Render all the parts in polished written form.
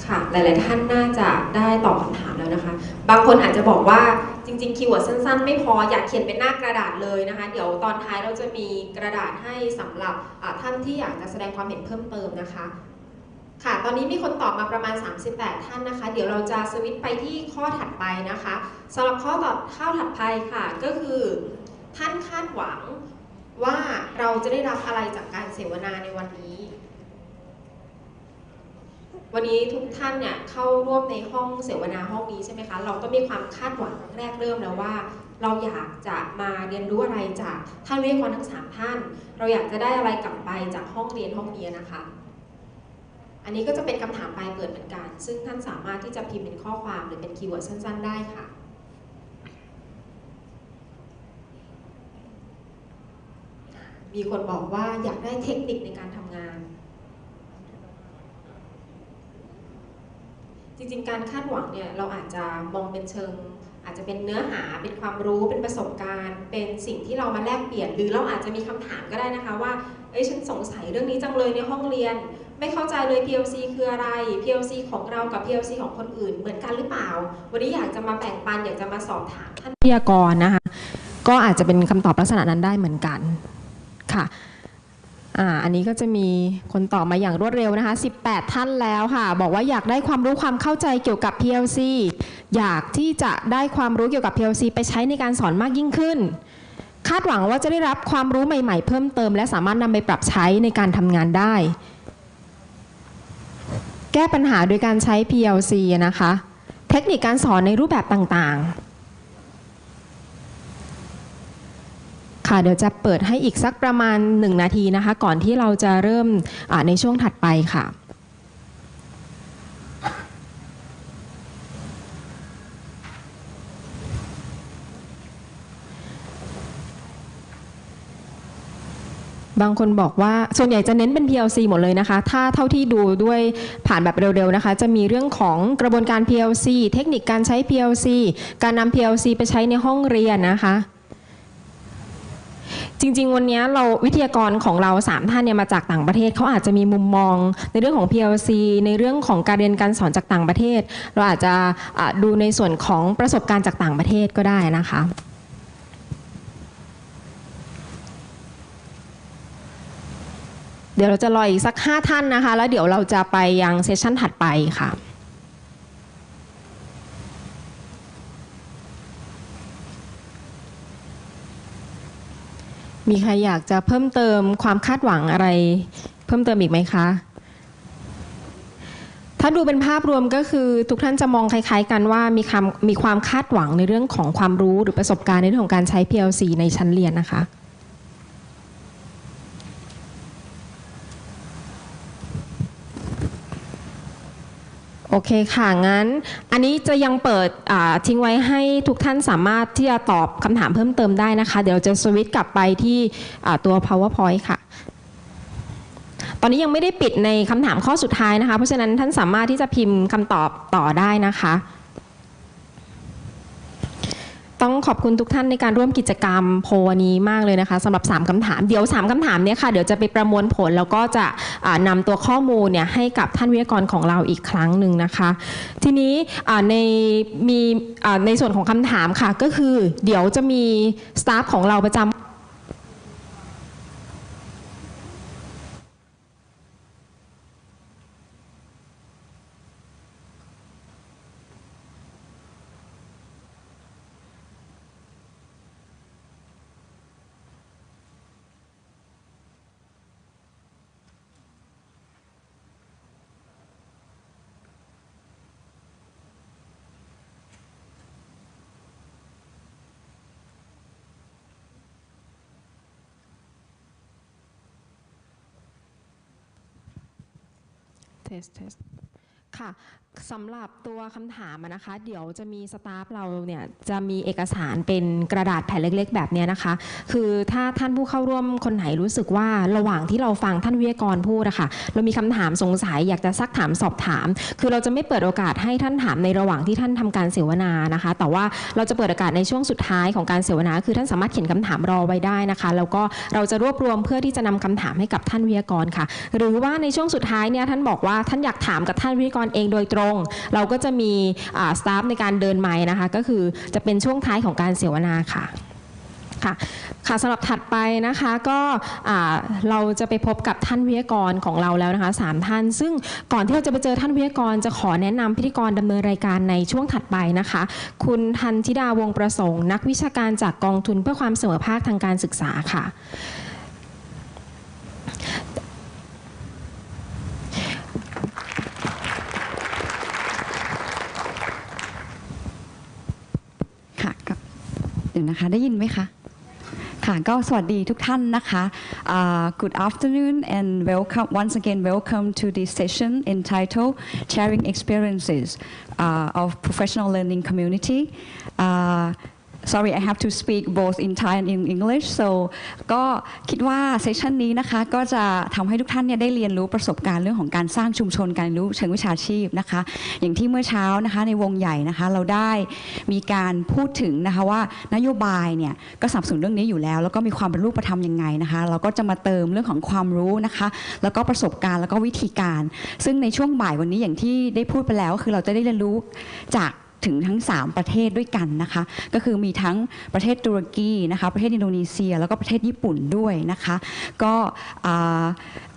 ค่ะหลายๆท่านน่าจะได้ตอบคำถามแล้วนะคะบางคนอาจจะบอกว่าจริงๆคีย์เวิร์ดสั้นๆไม่พออยากเขียนเป็นหน้ากระดาษเลยนะคะเดี๋ยวตอนท้ายเราจะมีกระดาษให้สำหรับท่านที่อยากจะแสดงความเห็นเพิ่มเติมนะคะค่ะตอนนี้มีคนตอบมาประมาณ38ท่านนะคะเดี๋ยวเราจะสวิตช์ไปที่ข้อถัดไปนะคะสำหรับข้อถัดไปค่ะก็คือท่านคาดหวังว่าเราจะได้รับอะไรจากการเสวนาในวันนี้วันนี้ทุกท่านเนี่ยเข้าร่วมในห้องเสวนาห้องนี้ใช่ไหมคะเราก็มีความคาดหวังแรกเริ่มแล้วว่าเราอยากจะมาเรียนรู้อะไรจากท่านวิทยากรทั้ง3ท่านเราอยากจะได้อะไรกลับไปจากห้องเรียนห้องนี้นะคะอันนี้ก็จะเป็นคำถามปลายเปิดเหมือนกันซึ่งท่านสามารถที่จะพิมพ์เป็นข้อความหรือเป็นคีย์เวิร์ดสั้นๆได้ค่ะมีคนบอกว่าอยากได้เทคนิคในการทำงานจริงๆการคาดหวังเนี่ยเราอาจจะมองเป็นเชิงอาจจะเป็นเนื้อหาเป็นความรู้เป็นประสบการณ์เป็นสิ่งที่เรามาแลกเปลี่ยนหรือเราอาจจะมีคำถามก็ได้นะคะว่าฉันสงสัยเรื่องนี้จังเลยในห้องเรียนไม่เข้าใจเลย PLC คืออะไร PLC ของเรากับ PLC ของคนอื่นเหมือนกันหรือเปล่าวันนี้อยากจะมาแบ่งปันอยากจะมาสอบถามท่านวิทยากรนะคะก็อาจจะเป็นคำตอบลักษณะนั้นได้เหมือนกันค่ะอันนี้ก็จะมีคนตอบมาอย่างรวดเร็วนะคะ18ท่านแล้วค่ะบอกว่าอยากได้ความรู้ความเข้าใจเกี่ยวกับ PLC อยากที่จะได้ความรู้เกี่ยวกับ PLC ไปใช้ในการสอนมากยิ่งขึ้นคาดหวังว่าจะได้รับความรู้ใหม่ๆเพิ่มเติมและสามารถนำไปปรับใช้ในการทำงานได้แก้ปัญหาโดยการใช้ PLC นะคะเทคนิคการสอนในรูปแบบต่างๆค่ะเดี๋ยวจะเปิดให้อีกสักประมาณ1นาทีนะคะก่อนที่เราจะเริ่มในช่วงถัดไปค่ะบางคนบอกว่าส่วนใหญ่จะเน้นเป็น PLC หมดเลยนะคะถ้าเท่าที่ดูด้วยผ่านแบบเร็วๆนะคะจะมีเรื่องของกระบวนการ PLC เทคนิคการใช้ PLC การนำ PLC ไปใช้ในห้องเรียนนะคะจริงๆวันนี้เราวิทยากรของเรา3ท่านเนี่ยมาจากต่างประเทศเขาอาจจะมีมุมมองในเรื่องของ PLC ในเรื่องของการเรียนการสอนจากต่างประเทศเราอาจจะดูในส่วนของประสบการณ์จากต่างประเทศก็ได้นะคะเดี๋ยวเราจะรออีกสัก5ท่านนะคะแล้วเดี๋ยวเราจะไปยังเซสชั่นถัดไปค่ะมีใครอยากจะเพิ่มเติมความคาดหวังอะไรเพิ่มเติมอีกไหมคะถ้าดูเป็นภาพรวมก็คือทุกท่านจะมองคล้ายๆกันว่ามีความคาดหวังในเรื่องของความรู้หรือประสบการณ์ในเรื่องของการใช้ PLC ในชั้นเรียนนะคะโอเคค่ะงั้นอันนี้จะยังเปิดทิ้งไว้ให้ทุกท่านสามารถที่จะตอบคำถามเพิ่มเติมได้นะคะเดี๋ยวจะสวิตช์กลับไปที่ตัว PowerPoint ค่ะตอนนี้ยังไม่ได้ปิดในคำถามข้อสุดท้ายนะคะเพราะฉะนั้นท่านสามารถที่จะพิมพ์คำตอบต่อได้นะคะต้องขอบคุณทุกท่านในการร่วมกิจกรรมโพลนี้มากเลยนะคะสำหรับ3คำถามเดี๋ยว3คำถามนี้ค่ะเดี๋ยวจะไปประมวลผลแล้วก็จะนำตัวข้อมูลเนี่ยให้กับท่านวิทยากรของเราอีกครั้งหนึ่งนะคะทีนี้ในส่วนของคำถามค่ะก็คือเดี๋ยวจะมีสตาฟของเราประจำเทสค่ะสำหรับตัวคำถามนะคะเดี๋ยวจะมีสตาฟเราเนี่ยจะมีเอกสารเป็นกระดาษแผ่นเล็กๆแบบนี้นะคะคือถ้าท่านผู้เข้าร่วมคนไหนรู้สึกว่าระหว่างที่เราฟังท่านวิทยากรพูดนะคะเรามีคำถามสงสัยอยากจะซักถามสอบถามคือเราจะไม่เปิดโอกาสให้ท่านถามในระหว่างที่ท่านทำการเสวนานะคะแต่ว่าเราจะเปิดโอกาสในช่วงสุดท้ายของการเสวนาคือท่านสามารถเขียนคำถามรอไว้ได้นะคะแล้วก็เราจะรวบรวมเพื่อที่จะนำคำถามให้กับท่านวิทยากรค่ะหรือว่าในช่วงสุดท้ายเนี่ยท่านบอกว่าท่านอยากถามกับท่านวิทยากร รเองโดยตรงเราก็จะมีสตาฟในการเดินไมค์นะคะก็คือจะเป็นช่วงท้ายของการเสวนาค่ะค่ะสำหรับถัดไปนะคะก็เราจะไปพบกับท่านวิทยากรของเราแล้วนะคะ3ท่านซึ่งก่อนที่เราจะไปเจอท่านวิทยากรจะขอแนะนำพิธีกรดำเนินรายการในช่วงถัดไปนะคะคุณทันธิดาวงประสงค์นักวิชาการจากกองทุนเพื่อความเสมอภาคทางการศึกษาค่ะเดี๋ยวนะคะได้ยินไหมคะค่ะก็สวัสดีทุกท่านนะคะ Good afternoon and welcome once again welcome to this session entitled Sharing Experiences of Professional Learning Community Sorry, I have to speak both in Thai and in English. So ก็คิดว่าเซสชันนี้นะคะก็จะทำให้ทุกท่านเนี่ยได้เรียนรู้ประสบการณ์เรื่องของการสร้างชุมชนการรู้เชิงวิชาชีพนะคะอย่างที่เมื่อเช้านะคะในวงใหญ่นะคะเราได้มีการพูดถึงนะคะว่านโยบายเนี่ยก็สนับสนุนเรื่องนี้อยู่แล้วแล้วก็มีความเป็นรูปธรรมยังไงนะคะเราก็จะมาเติมเรื่องของความรู้นะคะแล้วก็ประสบการณ์แล้วก็วิธีการซึ่งในช่วงบ่ายวันนี้อย่างที่ได้พูดไปแล้วคือเราจะได้เรียนรู้จากถึงทั้ง3ประเทศด้วยกันนะคะก็คือมีทั้งประเทศตุรกีนะคะประเทศอินโดนีเซียแล้วก็ประเทศญี่ปุ่นด้วยนะคะก็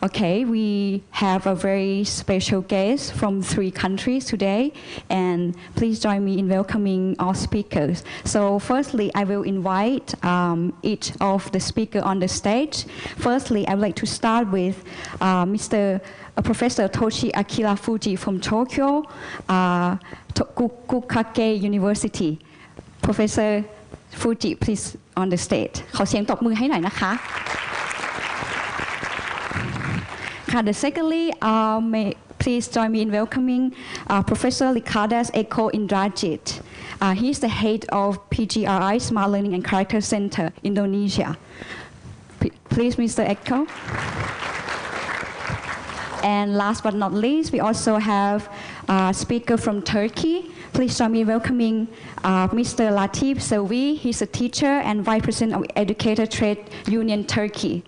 Okay, we have a very special guest from 3 countries today, and please join me in welcoming all speakers. So firstly, I will invite each of the speakers on the stage. Firstly, I would like to start with Professor Toshi Akira Fuji from Tokyo, Kukake University. Professor Fuji, please on the stage. ขอเสียงตบมือให้หน่อยนะคะ Secondly, please join me in welcoming Professor Ricardas Eko Indrajit. He is the head of PGRI Smart Learning and Character Center, Indonesia. Please, Mr. Eko. And last but not least, we also have a speaker from Turkey. Please join me in welcoming Mr. Latif Selvi. He's a teacher and Vice President of Educator Trade Union Turkey.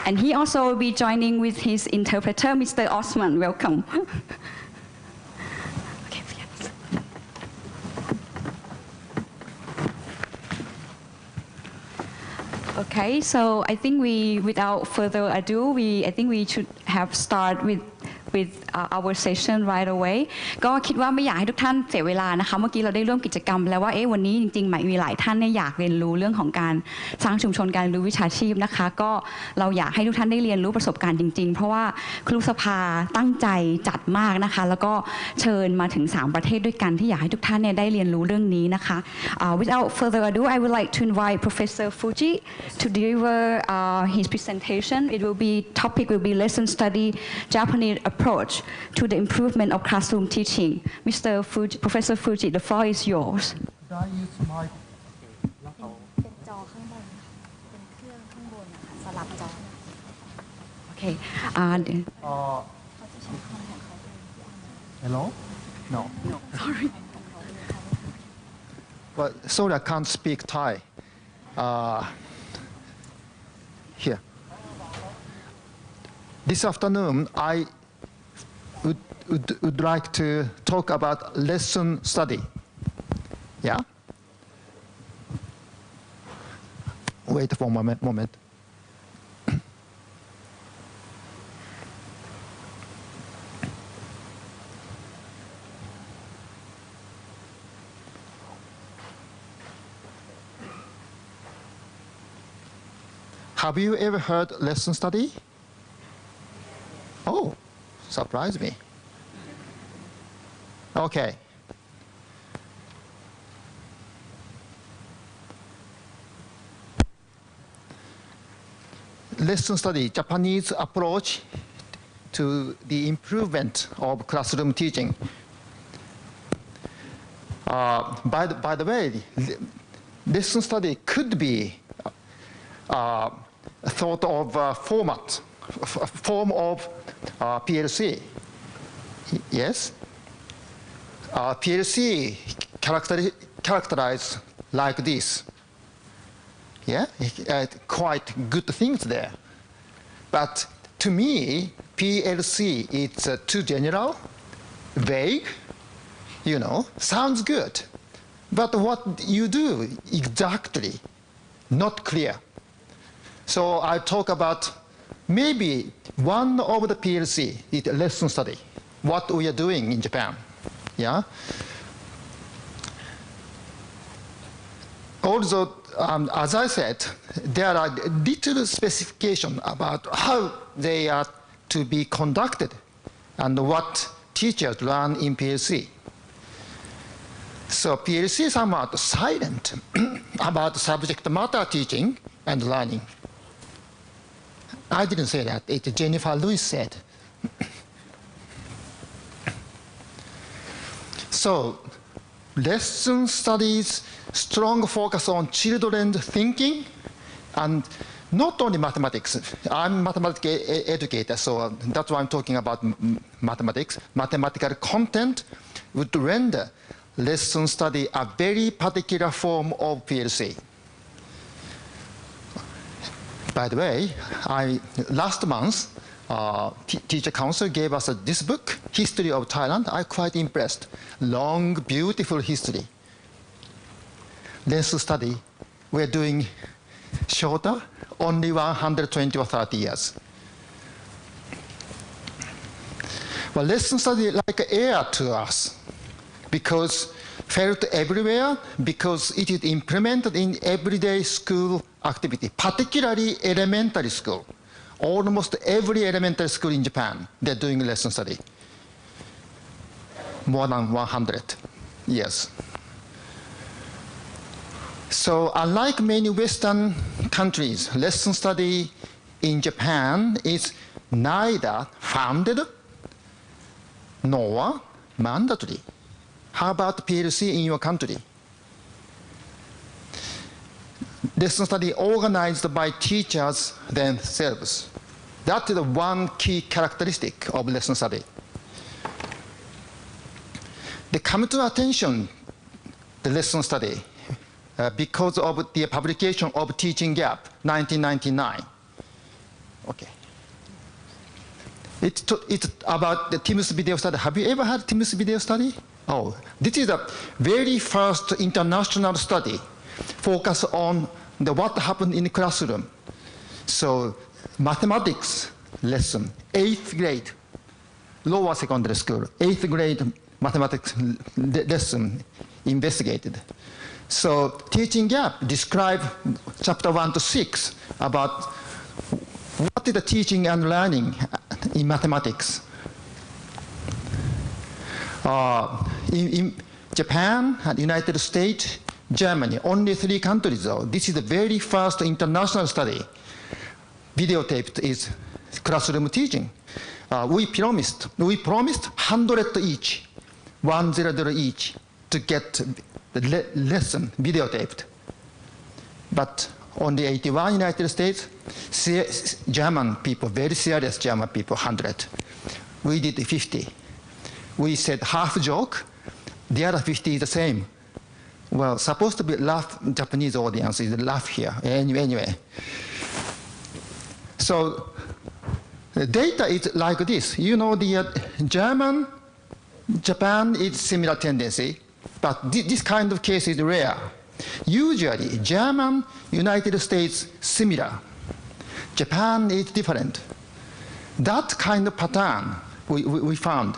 And he also will be joining with his interpreter, Mr. Osman. Welcome. Okay, so I think without further ado, I think we should have start with our session right away ก็คิดว่าไม่อยากให้ทุกท่านเสียเวลานะคะเมื่อกี้เราได้ร่วมกิจกรรมแล้วว่าวันนี้จริงๆมีหลายท่านเนี่ยอยากเรียนรู้เรื่องของการสร้างชุมชนการรู้วิชาชีพนะคะก็เราอยากให้ทุกท่านได้เรียนรู้ประสบการณ์จริงๆเพราะว่าครูสภาตั้งใจจัดมากนะคะแล้วก็เชิญมาถึง3ประเทศด้วยกันที่อยากให้ทุกท่านเนี่ยได้เรียนรู้เรื่องนี้นะคะ Without further ado I would like to invite Professor Fuji to deliver his presentation. It will be topic will be lesson study Japanese approach to the improvement of classroom teaching. Mr. Fuji, Professor Fuji, the floor is yours. เป็นจอข้างบนเป็นเครื่องข้างบนนะคะสลับจอ Okay. Hello? No. Sorry. But sorry, I can't speak Thai. Here. This afternoon, I would like to talk about lesson study. Yeah? Wait for a moment. Have you ever heard lesson study? Oh, surprised me. Okay. Lesson study, Japanese approach to the improvement of classroom teaching. By the way, lesson study could be thought of form of PLC. Yes. PLC characterized like this. Yeah, quite good things there. But to me, PLC is too general, vague, sounds good. But what you do exactly, not clear. So I talk about maybe one of the PLC is a lesson study, what we are doing in Japan. Yeah. Also, as I said, there are little specifications about how they are to be conducted and what teachers learn in PLC. So PLC is somewhat silent about subject matter teaching and learning. I didn't say that. It's Jennifer Lewis said. So lesson studies strong focus on children's thinking and not only mathematics. I'm a mathematics educator, so that's why I'm talking about mathematics. Mathematical content would render lesson study a very particular form of PLC. By the way, last month, Teacher Council gave us this book, History of Thailand. I'm quite impressed. Long, beautiful history. Lesson study, we're doing shorter, only 120 or 30 years. Well, lesson study like air to us, because felt everywhere, because it is implemented in everyday school activity, particularly elementary school. Almost every elementary school in Japan, they're doing lesson study. More than 100 years. So unlike many Western countries, lesson study in Japan is neither funded nor mandatory. How about PLC in your country? Lesson study organized by teachers themselves. That is the one key characteristic of lesson study. They come to attention, the lesson study, because of the publication of Teaching Gap, 1999. Okay. It's about the TIMS video study. Have you ever had TIMS video study? Oh, this is the very first international study focused on what happened in the classroom. So mathematics lesson, 8th grade, lower secondary school, 8th grade mathematics lesson investigated. So Teaching Gap described chapter 1 to 6 about what is the teaching and learning in mathematics. In Japan, United States, Germany, only 3 countries though. This is the very first international study. Videotaped is classroom teaching. We promised 100 each, 100 each, to get the lesson videotaped. But only 81 United States, German people, very serious German people, 100. We did 50. We said half joke, the other 50 is the same. Well, supposed to be laugh, Japanese audience is laugh here, anyway. So the data is like this. You know, the Japan is similar tendency, but this kind of case is rare. Usually, German, United States, similar. Japan is different. That kind of pattern we found,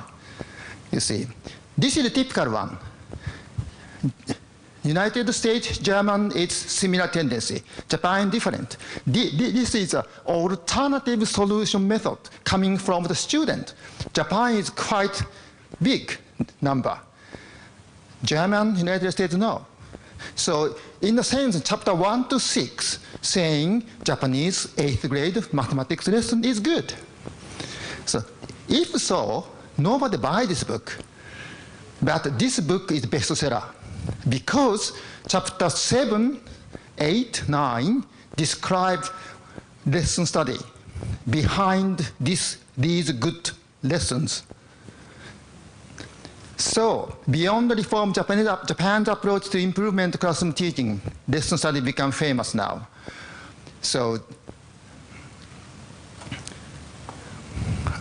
you see. This is a typical one. United States, German, it's similar tendency. Japan, different. This is an alternative solution method coming from the student. Japan is quite big number. German, United States, no. So in a sense, chapter 1 to 6 saying Japanese 8th grade mathematics lesson is good. So if so, nobody buy this book. But this book is bestseller because chapter 7, 8, 9 describe lesson study behind these good lessons. So, beyond the reform, Japan's approach to improvement classroom teaching, lesson study become famous now. So,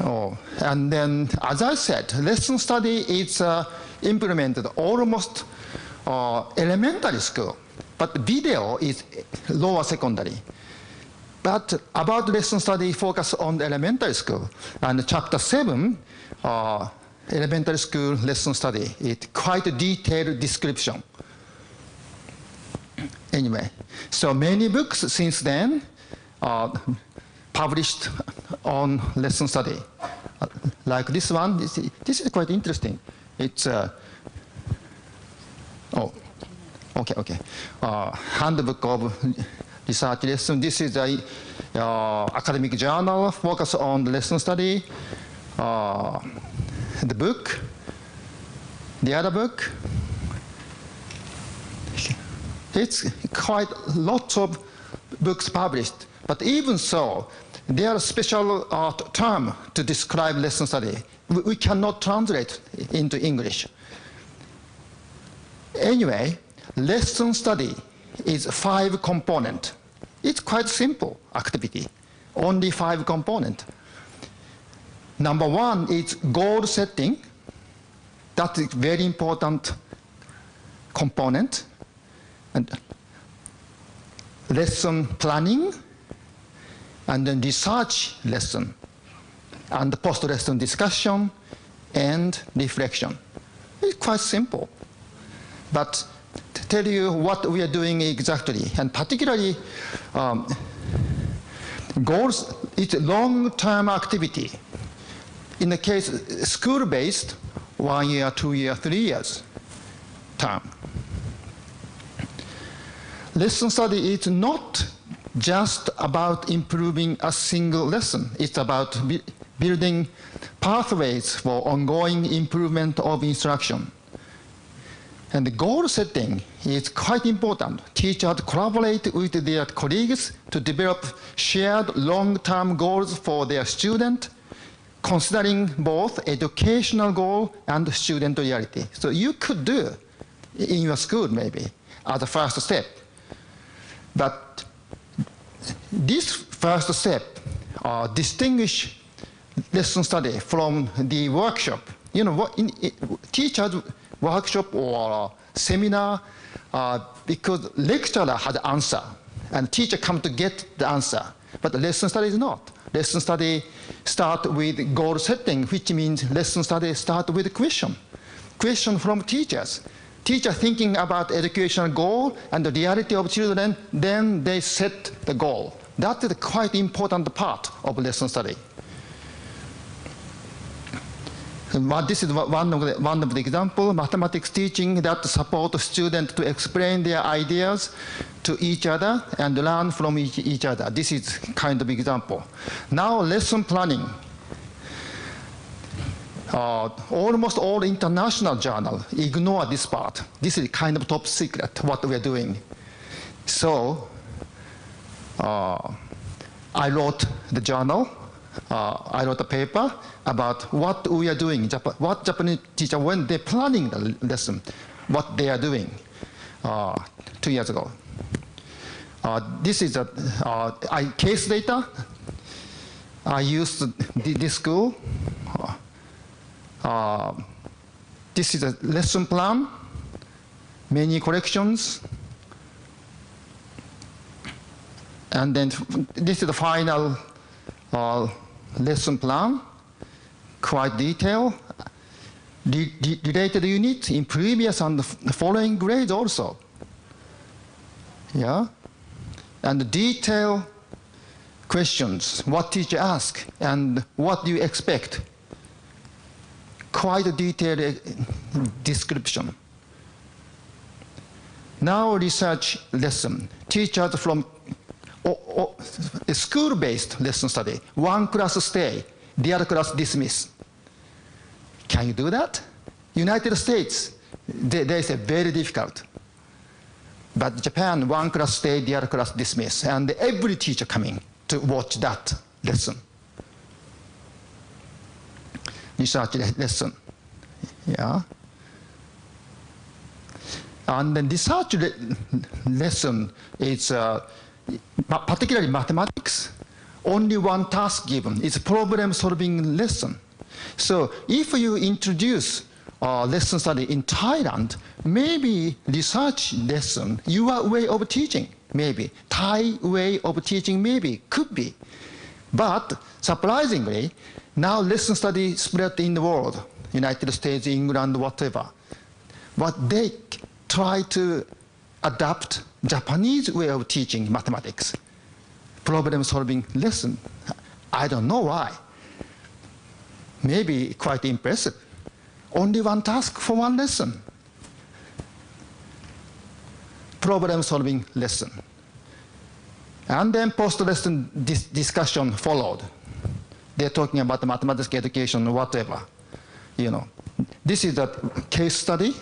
And then, as I said, lesson study is implemented almost elementary school, but video is lower secondary. But about lesson study, focus on the elementary school. And chapter 7, elementary school lesson study, it's quite a detailed description. Anyway, so many books since then published on lesson study. Like this one, this is quite interesting. It's okay. Handbook of Research Lesson. This is a academic journal focused on the lesson study. The book, the other book. It's quite lots of books published, but even so, there are special terms to describe lesson study. We cannot translate into English. Anyway, lesson study is 5 components. It's quite simple activity, only 5 components. Number 1 is goal setting. That is very important component. And lesson planning, and then research lesson, and post-lesson discussion, and reflection. It's quite simple. But to tell you what we are doing exactly, and particularly goals, it's a long-term activity. In the case school-based, 1 year, 2 year, 3 years term. Lesson study is not just about improving a single lesson. It's about building pathways for ongoing improvement of instruction. And the goal setting is quite important. Teachers collaborate with their colleagues to develop shared long-term goals for their student, considering both educational goal and student reality. So you could do in your school maybe as a first step. But this first step distinguish lesson study from the workshop. You know, teacher's workshop or seminar, because lecturer had answer and teacher come to get the answer. But lesson study is not. Lesson study start with goal setting, which means lesson study start with question. Question from teachers. Teacher thinking about educational goal and the reality of children, then they set the goal. That is a quite important part of lesson study. This is one of the examples, mathematics teaching that support students to explain their ideas to each other and learn from each other. This is kind of example. Now lesson planning. Almost all international journals ignore this part. This is kind of top secret, what we are doing. So I wrote the journal. I wrote a paper about what we are doing, what Japanese teacher, when they're planning the lesson, what they are doing 2 years ago. This is a case data. I used this school. This is a lesson plan, many corrections, and then this is the final lesson plan, quite detailed, related units in previous and the following grades also. Yeah, and the detailed questions, what teacher ask and what do you expect. Quite a detailed description. Now research lesson. Teachers from a school-based lesson study. One class stay, the other class dismiss. Can you do that? United States, they say very difficult. But Japan, one class stay, the other class dismiss. And every teacher coming to watch that lesson. Research lesson. Yeah. And then research lesson is particularly mathematics only one task given. It's a problem-solving lesson. So if you introduce lesson study in Thailand, maybe research lesson, your way of teaching, maybe. Thai way of teaching, maybe, could be. But surprisingly, now lesson study spread in the world, United States, England, whatever. But they try to adapt Japanese way of teaching mathematics, problem-solving lesson. I don't know why. Maybe quite impressive. Only one task for one lesson. Problem-solving lesson. And then post-lesson discussion followed. They're talking about the mathematics education, whatever. You know, this is a case study,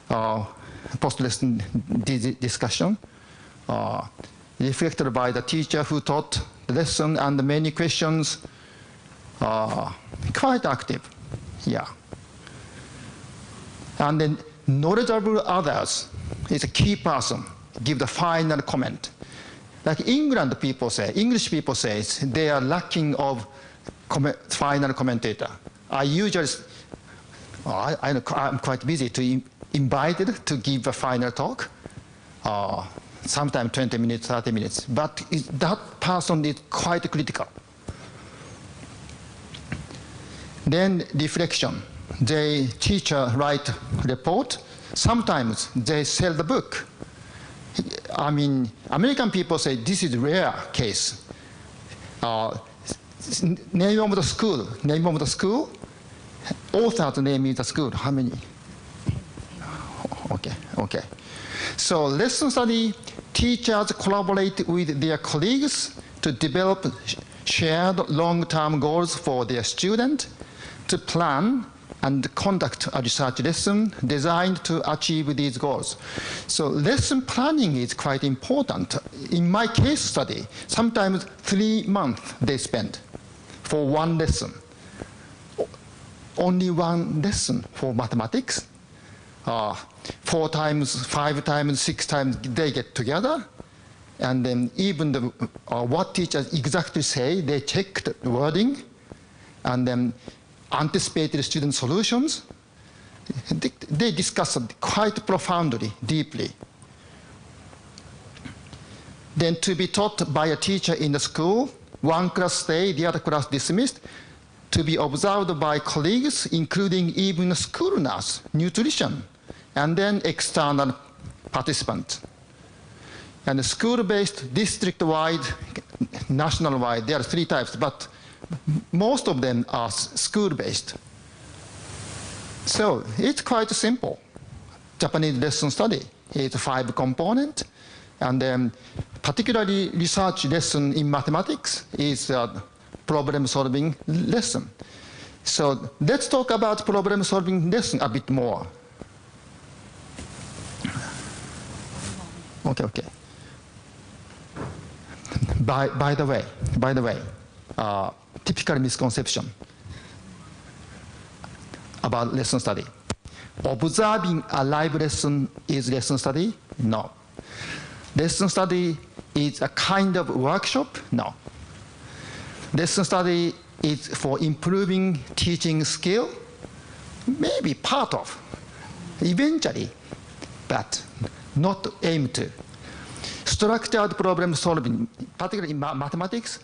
post-lesson discussion, reflected by the teacher who taught the lesson and the many questions. Quite active, yeah. And then knowledgeable others is a key person, give the final comment. Like English people say they are lacking of final commentator. I usually, I'm quite busy to invited to give a final talk, sometimes 20 minutes, 30 minutes, but that person is quite critical. Then reflection. The teacher write report. Sometimes they sell the book. I mean, American people say this is rare case. Name of the school, author's name is the school. How many? Okay. So lesson study, teachers collaborate with their colleagues to develop shared long-term goals for their student, to plan and conduct a research lesson designed to achieve these goals. So lesson planning is quite important. In my case study, sometimes 3 months they spend for one lesson. Only one lesson for mathematics. 4 times, 5 times, 6 times they get together. And then even what teachers exactly say, they check the wording and then anticipated student solutions. They discuss it quite profoundly, deeply. Then to be taught by a teacher in the school, one class stay, the other class dismissed, to be observed by colleagues, including even school nurse, nutrition, and then external participants. And school-based, district-wide, national-wide, there are 3 types, but most of them are school-based. So it's quite simple. Japanese lesson study is 5 components, and then particularly research lesson in mathematics is a problem-solving lesson. So let's talk about problem-solving lesson a bit more. Okay. By the way, typical misconception about lesson study. Observing a live lesson is lesson study? No. Lesson study is a kind of workshop? No. Lesson study is for improving teaching skill? Maybe part of, eventually, but not aim to. Structured problem solving, particularly in mathematics,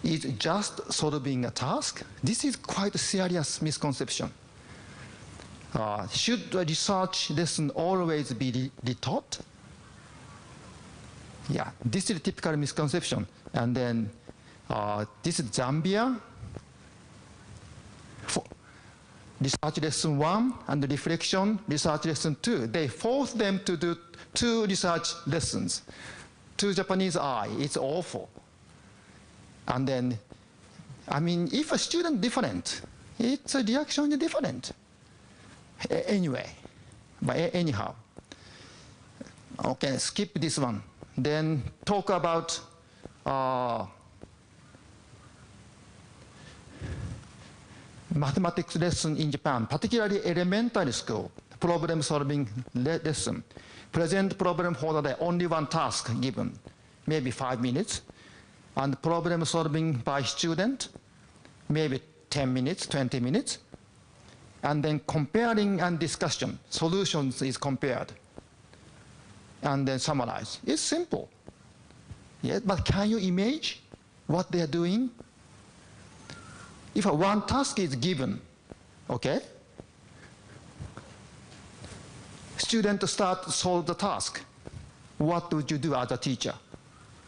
is just solving a task. This is quite a serious misconception. Should a research lesson always be retaught? Yeah, this is a typical misconception. And then this is Zambia. For research lesson 1 and reflection research lesson 2. They force them to do 2 research lessons. To Japanese eye, it's awful. And then, I mean, if a student different, its a reaction is different. Anyway, but anyhow. Okay, skip this one. Then talk about mathematics lesson in Japan, particularly elementary school, problem-solving lesson. Present problem for the day, only one task given, maybe 5 minutes. and problem solving by student, maybe 10 minutes, 20 minutes, and then comparing and discussion. Solutions is compared, and then summarize. It's simple. Yeah, but can you imagine what they are doing? If one task is given, okay, student start to solve the task. What would you do as a teacher?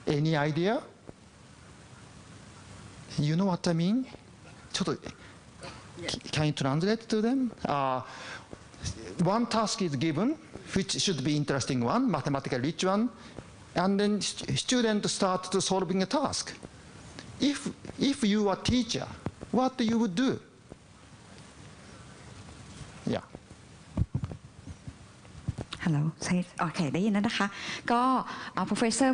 Any idea? You know what I mean? Can you translate to them? One task is given, which should be interesting one, mathematically rich one, and then students start to solving a task. If you are teacher, what you would do? Yeah. ฮัลโหลโอเคได้ยินแล้วนะคะก็professor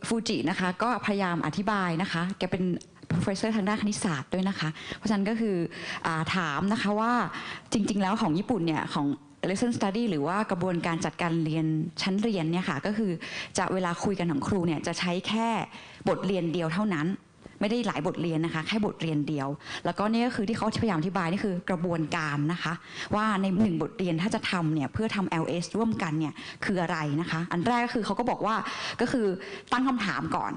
ฟูจินะคะก็พยายามอธิบายนะคะแกเป็น professor ทางด้านคณิตศาสตร์ด้วยนะคะเพราะฉะนั้นก็คือถามนะคะว่าจริงๆแล้วของญี่ปุ่นเนี่ยของ lesson study หรือว่ากระบวนการจัดการเรียนชั้นเรียนเนี่ยค่ะก็คือจะเวลาคุยกันของครูเนี่ยจะใช้แค่บทเรียนเดียวเท่านั้นไม่ได้หลายบทเรียนนะคะแค่บทเรียนเดียวแล้วก็นี่ก็คือที่เขาพยายามอธิบายนี่คือกระบวนการนะคะว่าใน1บทเรียนถ้าจะทำเนี่ยเพื่อทำ LS ร่วมกันเนี่ยคืออะไรนะคะอันแรกก็คือเขาก็บอกว่าก็คือตั้งคำถามก่อน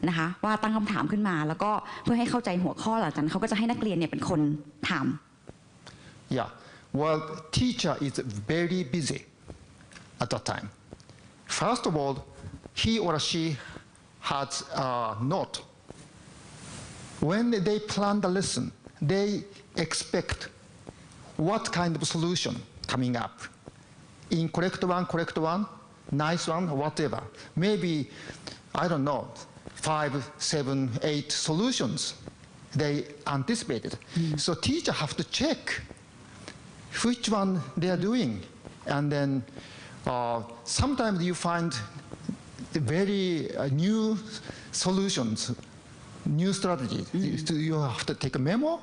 นะคะว่าตั้งคำถามขึ้นมาแล้วก็เพื่อให้เข้าใจหัวข้อหลังจากนั้นเขาก็จะให้นักเรียนเนี่ยเป็นคนถาม Yeah, well, teacher is very busy at that time. First of all, he or she has a note. When they plan the lesson, they expect what kind of solution coming up. Incorrect one, nice one, whatever. Maybe, I don't know, 5, 7, 8 solutions they anticipated. So teacher have to check which one they are doing. And then sometimes you find very new solutions, new strategies. You have to take a memo.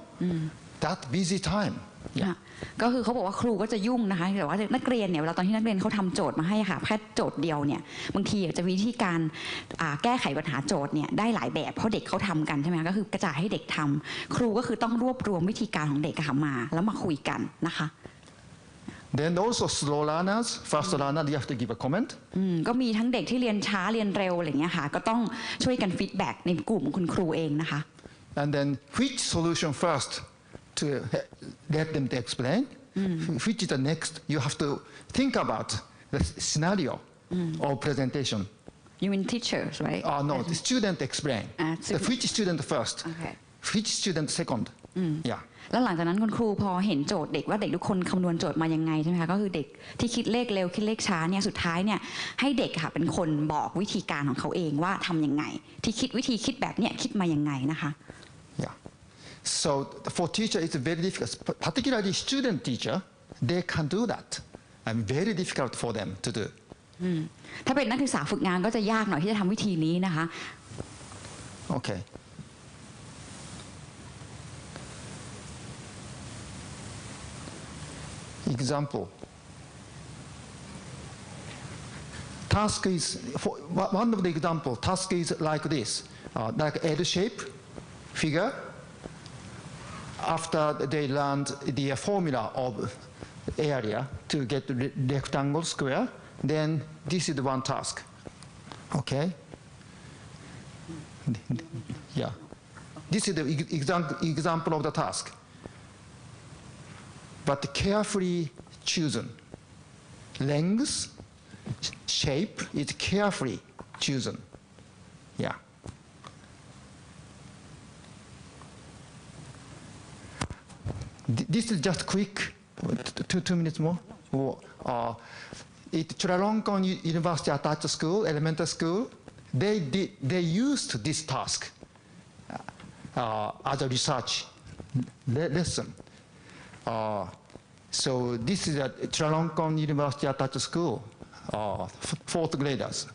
That busy time. Yeah. ก็คือเขาบอกว่าครูก็จะยุ่งนะคะแต่ว่านักเรียนเนี่ยเวลาตอนที่นักเรียนเขาทำโจทย์มาให้ค่ะแค่โจทย์เดียวเนี่ยบางทีจะมีวิธีการแก้ไขปัญหาโจทย์เนี่ยได้หลายแบบเพราะเด็กเขาทำกันใช่ไหมก็คือกระจายให้เด็กทำครูก็คือต้องรวบรวมวิธีการของเด็กมาแล้วมาคุยกันนะคะ Then also slow learners, fast learner, you have to give a comment. ก็มีทั้งเด็กที่เรียนช้าเรียนเร็วอะไรเงี้ยค่ะก็ต้องช่วยกันฟีดแบ็กในกลุ่มคุณครูเองนะคะ And then which solution first to let them to explain? Which is the next? You have to think about the scenario or presentation. You mean teachers, right? No, the student explain. Which student first? Okay. Which student second? Yeah. แล้วหลังจากนั้นคุณครูพอเห็นโจทย์เด็กว่าเด็กทุกคนคำนวณโจทย์มายังไงใช่ไหมคะก็คือเด็กที่คิดเลขเร็วคิดเลขช้าเนี่ยสุดท้ายเนี่ยให้เด็กค่ะเป็นคนบอกวิธีการของเขาเองว่าทำยังไงที่คิดวิธีคิดแบบเนี้ยคิดมายังไงนะคะ Yeah. So for teacher it's very difficult, particularly student teacher, they can do that. And very difficult for them to do. ถ้าเป็นนักศึกษาฝึกงานก็จะยากหน่อยที่จะทำวิธีนี้นะคะ Okay. Example. Task is, one of the example, task is like this, like L-shape figure. After they learned the formula of area to get rectangle square, then this is one task. Okay? Yeah. This is the example of the task. But carefully chosen. Length, shape is carefully chosen. Yeah. This is just quick, 2 minutes more. Chulalongkorn University attached school, elementary school, they used this task as a research lesson. So this is a Chulalongkorn University attached school, 4th graders.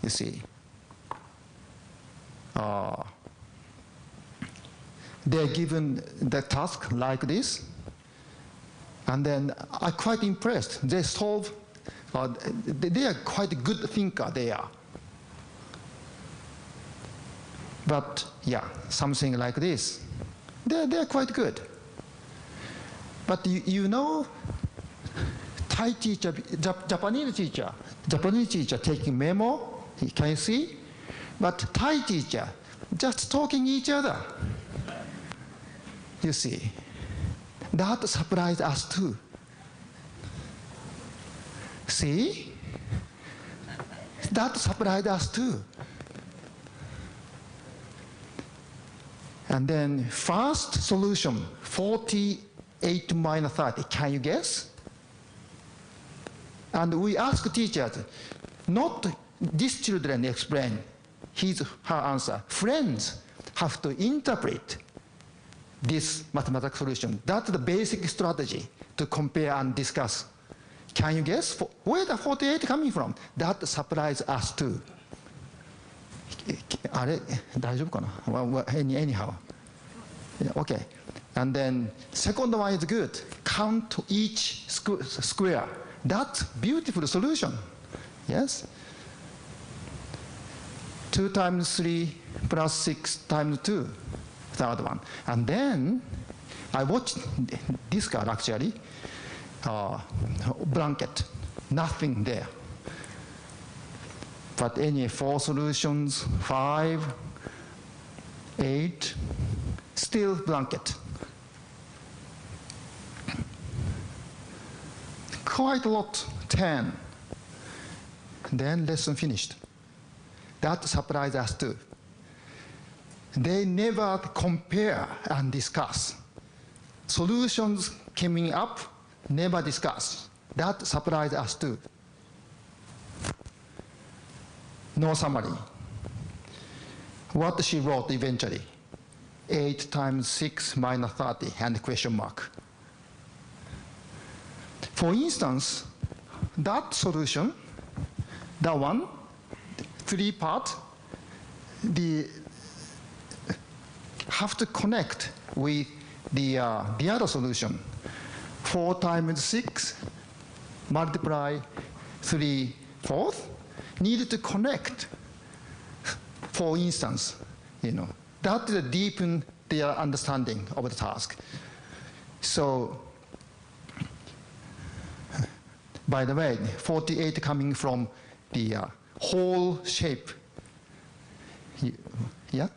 You see. They're given the task like this, and then I'm quite impressed. They solve. They are quite a good thinker. They are. But yeah, something like this. They're quite good. But you know, Thai teacher, Japanese teacher taking memo, can you see? But Thai teacher just talking each other. You see, that surprised us too. See? That surprised us too. And then first solution, 48 minus 30. Can you guess? And we ask teachers, not these children explain her answer. Friends have to interpret this mathematical solution. That's the basic strategy to compare and discuss. Can you guess where the 48 coming from? That surprised us too. あれ大丈夫かな Anyhow. Okay. And then second one is good. Count each square. That's beautiful solution. Yes? 2 times 3 plus 6 times 2. Third one. And then I watched this card actually. Blanket. Nothing there. But any 4 solutions, 5, 8, still blanket. Quite a lot, 10. Then lesson finished. That surprised us too. They never compare and discuss. Solutions coming up, never discuss. That surprised us too. No summary. What she wrote eventually, 8 times 6 minus 30 and question mark. For instance, that solution, that one, 3 part, have to connect with the other solution. 4 times 6 multiply 3/4 needed to connect. For instance, that will deepen their understanding of the task. So, by the way, 48 coming from the whole shape. Yeah?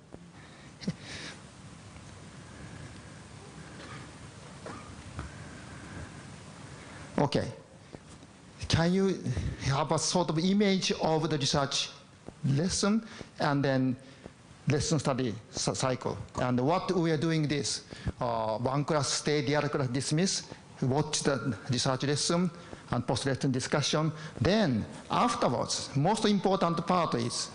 Okay. Can you have a sort of image of the research lesson and then lesson study cycle? And what we are doing this, one class stay, the other class dismiss, watch the research lesson and post-lesson discussion. Then afterwards, most important part is,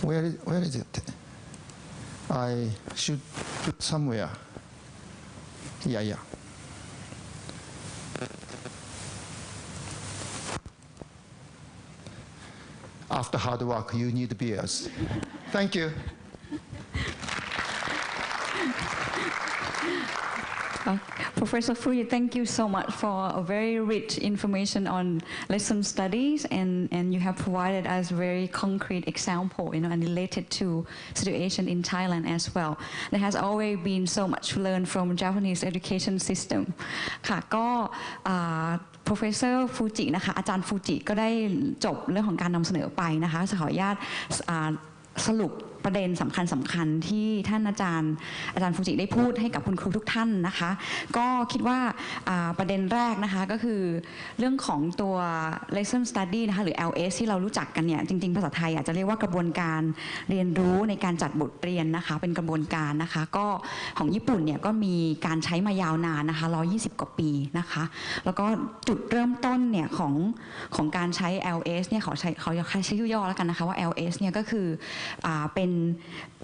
where is it? I should put somewhere. Yeah. After hard work, you need beers. Thank you. Professor Fuji, thank you so much for a very rich information on lesson studies, and you have provided us very concrete example, and related to situation in Thailand as well. There has always been so much to learn from Japanese education system. ค่ะก็ Professor Fuji นะคะอาจารย์ฟูจิก็ได้จบเรื่องของการนำเสนอไปนะคะขออนุญาตสรุปประเด็นสำคัญที่ท่านอาจารย์ฟูจิได้พูดให้กับคุณครูทุกท่านนะคะก็คิดว่าประเด็นแรกนะคะก็คือเรื่องของตัว lesson study นะคะหรือ LS ที่เรารู้จักกันเนี่ยจริงๆภาษาไทยอาจจะเรียกว่ากระบวนการเรียนรู้ในการจัดบทเรียนนะคะเป็นกระบวนการนะคะก็ของญี่ปุ่นเนี่ยก็มีการใช้มายาวนานนะคะ120 กว่าปีนะคะแล้วก็จุดเริ่มต้นเนี่ยของการใช้ LS เนี่ยเขาใช้ชื่อย่อแล้วกันนะคะว่า LS เนี่ยก็คือเป็น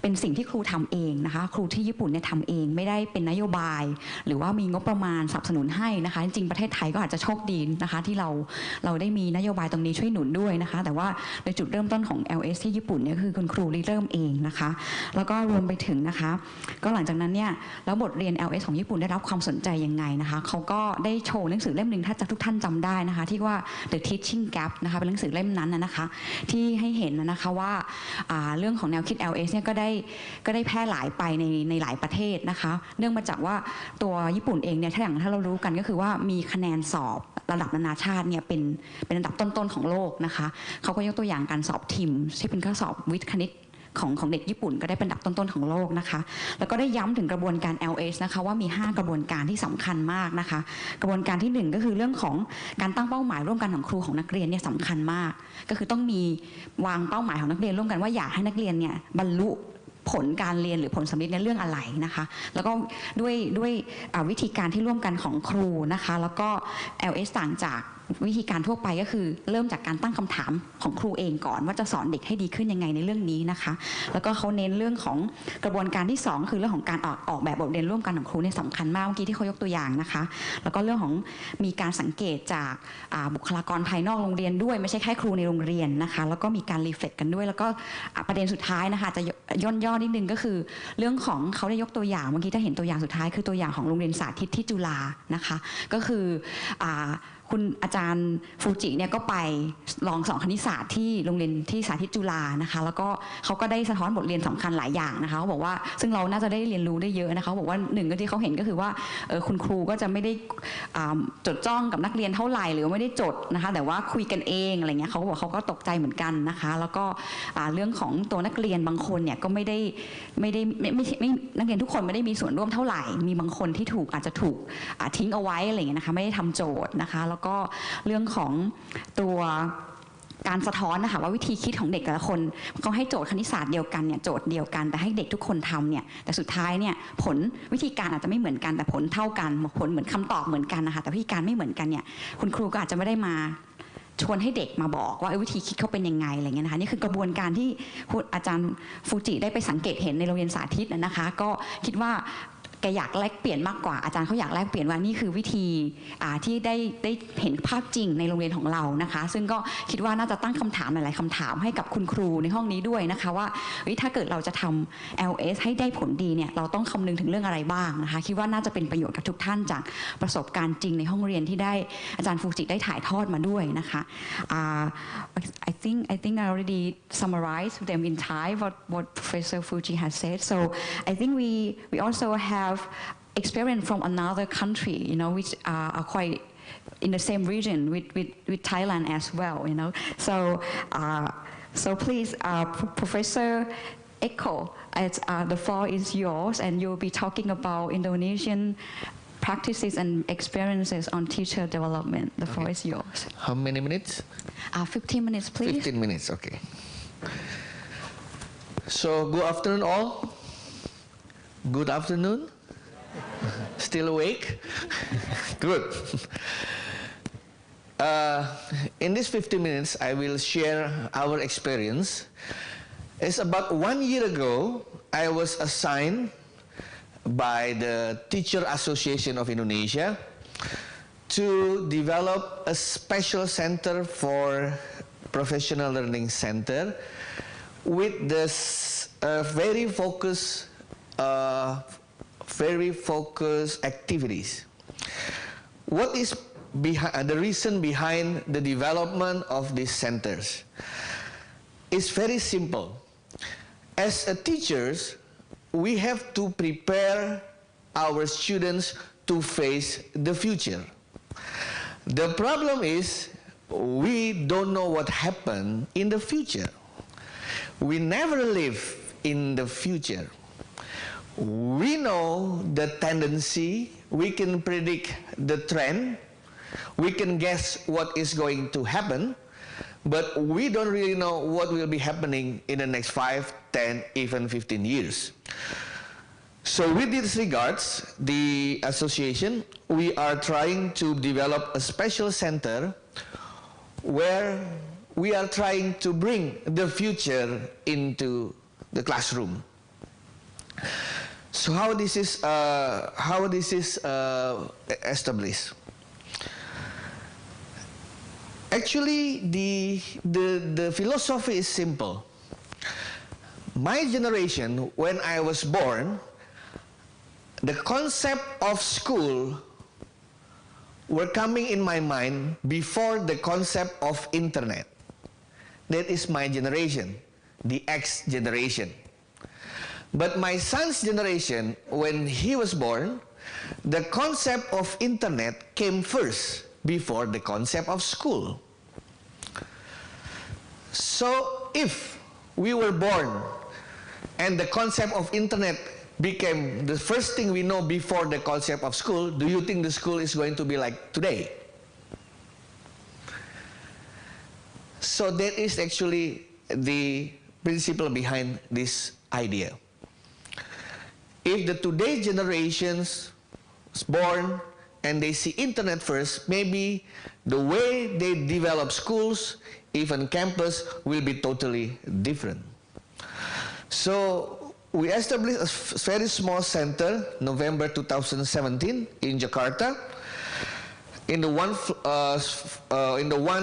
เป็นสิ่งที่ครูทำเองนะคะครูที่ญี่ปุ่นเนี่ยทำเองไม่ได้เป็นนโยบายหรือว่ามีงบประมาณสนับสนุนให้นะคะจริงๆประเทศไทยก็อาจจะโชคดีนะคะที่เราได้มีนโยบายตรงนี้ช่วยหนุนด้วยนะคะแต่ว่าในจุดเริ่มต้นของ LS ที่ญี่ปุ่นเนี่ยคือคุณครูเริ่มเองนะคะแล้วก็รวมไปถึงนะคะก็หลังจากนั้นเนี่ยแล้วบทเรียน LS ของญี่ปุ่นได้รับความสนใจยังไงนะคะเขาก็ได้โชว์หนังสือเล่มหนึ่งถ้าทุกท่านจำได้นะคะที่ว่า The Teaching Gap นะคะเป็นหนังสือเล่มนั้นนะคะที่ให้เห็นนะคะว่าเรื่องของแนวคิด LS เนี่ยก็ได้แพร่หลายไปในหลายประเทศนะคะเนื่องมาจากว่าตัวญี่ปุ่นเองเนี่ยถ้าเรารู้กันก็คือว่ามีคะแนนสอบระดับนานาชาติเนี่ยเป็นอันดับต้นๆของโลกนะคะเขาก็ยกตัวอย่างการสอบทิมที่เป็นข้อสอบวิทย์คณิตของเด็กญี่ปุ่นก็ได้เป็นอันดับต้นๆของโลกนะคะแล้วก็ได้ย้ำถึงกระบวนการ LS นะคะว่ามี5กระบวนการที่สำคัญมากนะคะกระบวนการที่1ก็คือเรื่องของการตั้งเป้าหมายร่วมกันของครูของนักเรียนเนี่ยสำคัญมากก็คือต้องมีวางเป้าหมายของนักเรียนร่วมกันว่าอยากให้นักเรียนเนี่ยบรรลุผลการเรียนหรือผลสำเร็จในเรื่องอะไรนะคะแล้วก็ด้วยวิธีการที่ร่วมกันของครูนะคะแล้วก็ LS ต่างจากวิธีการทั่วไปก็คือเริ่มจากการตั้งคำถามของครูเองก่อนว่าจะสอนเด็กให้ดีขึ้นยังไงในเรื่องนี้นะคะแล้วก็เขาเน้นเรื่องของกระบวนการที่2คือเรื่องของการออกแบบบทเรียนร่วมกันของครูเนี่ยสำคัญมากเมื่อกี้ที่เขายกตัวอย่างนะคะแล้วก็เรื่องของมีการสังเกตจากบุคลากรภายนอกโรงเรียนด้วยไม่ใช่แค่ครูในโรงเรียนนะคะแล้วก็มีการรีเฟล็กกันด้วยแล้วก็ประเด็นสุดท้ายนะคะจะย่อนิดนึงก็คือเรื่องของเขาได้ยกตัวอย่างเมื่อกี้ถ้าเห็นตัวอย่างสุดท้ายคือตัวอย่างของโรงเรียนสาธิตที่จุฬานะคะก็คือคุณอาจารย์ฟูจิเนี่ยก็ไปลองสอนคณิตศาสตร์ที่โรงเรียนที่สาธิตจุฬานะคะแล้วก็เขาก็ได้สะท้อนบทเรียนสำคัญหลายอย่างนะคะเขาบอกว่าซึ่งเราน่าจะได้เรียนรู้ได้เยอะนะคะเขาบอกว่าหนึ่งก็ที่เขาเห็นก็คือว่าคุณครูก็จะไม่ได้จดจ้องกับนักเรียนเท่าไหร่หรือไม่ได้จดนะคะแต่ว่าคุยกันเองอะไรเงี้ยเขาบอกเขาก็ตกใจเหมือนกันนะคะแล้วก็เรื่องของตัวนักเรียนบางคนเนี่ยก็ไม่นักเรียนทุกคนไม่ได้มีส่วนร่วมเท่าไหร่มีบางคนที่อาจจะถูกทิ้งเอาไว้อะไรเงี้ยนะคะไม่ได้ทำโจทย์นะคะแล้วก็เรื่องของตัวการสะท้อนนะคะว่าวิธีคิดของเด็กแต่ละคนเขาให้โจทย์คณิตศาสตร์เดียวกันเนี่ยโจทย์เดียวกันแต่ให้เด็กทุกคนทำเนี่ยแต่สุดท้ายเนี่ยผลวิธีการอาจจะไม่เหมือนกันแต่ผลเท่ากันผลเหมือนคำตอบเหมือนกันนะคะแต่วิธีการไม่เหมือนกันเนี่ยคุณครูก็อาจจะไม่ได้มาชวนให้เด็กมาบอกว่าวิธีคิดเขาเป็นยังไงอะไรเงี้ยนะคะนี่คือกระบวนการที่อาจารย์ฟูจิได้ไปสังเกตเห็นในโรงเรียนสาธิตนะคะก็คิดว่าแกอยากแลกเปลี่ยนมากกว่าอาจารย์เขาอยากแลกเปลี่ยนว่านี่คือวิธีที่ได้เห็นภาพจริงในโรงเรียนของเรานะคะซึ่งก็คิดว่าน่าจะตั้งคำถามหลายๆคำถามให้กับคุณครูในห้องนี้ด้วยนะคะว่าถ้าเกิดเราจะทำ LS ให้ได้ผลดีเนี่ยเราต้องคำนึงถึงเรื่องอะไรบ้างนะคะคิดว่าน่าจะเป็นประโยชน์กับทุกท่านจากประสบการณ์จริงในห้องเรียนที่ได้อาจารย์ฟูจิได้ถ่ายทอดมาด้วยนะคะ I think I already summarized them in Thai what Professor Fuji has said so I think we also have experience from another country, which are quite in the same region with Thailand as well, So please, Professor Eko, the floor is yours, and you'll be talking about Indonesian practices and experiences on teacher development. The floor is yours. How many minutes? 15 minutes, please. 15 minutes, okay. So, good afternoon all. Good afternoon. Still awake? Good. In these 15 minutes, I will share our experience. It's about 1 year ago, I was assigned by the Teacher Association of Indonesia to develop a special center for professional learning center with this very focused activities. What is the reason behind the development of these centers? It's very simple. As a teachers, we have to prepare our students to face the future. The problem is we don't know what happened in the future. We never live in the future. We know the tendency, we can predict the trend, we can guess what is going to happen, but we don't really know what will be happening in the next 5, 10, even 15 years. So with this regards, the association, we are trying to develop a special center where we are trying to bring the future into the classroom. So how this is established? Actually, the philosophy is simple. My generation, when I was born, the concept of school were coming in my mind before the concept of internet. That is my generation, the X generation. But my son's generation, when he was born, the concept of internet came first before the concept of school. So if we were born and the concept of internet became the first thing we know before the concept of school, do you think the school is going to be like today? So that is actually the principle behind this idea. If the today's generations is born and they see internet first, maybe the way they develop schools, even campus, will be totally different. So we established a very small center, November 2017, in Jakarta. In the one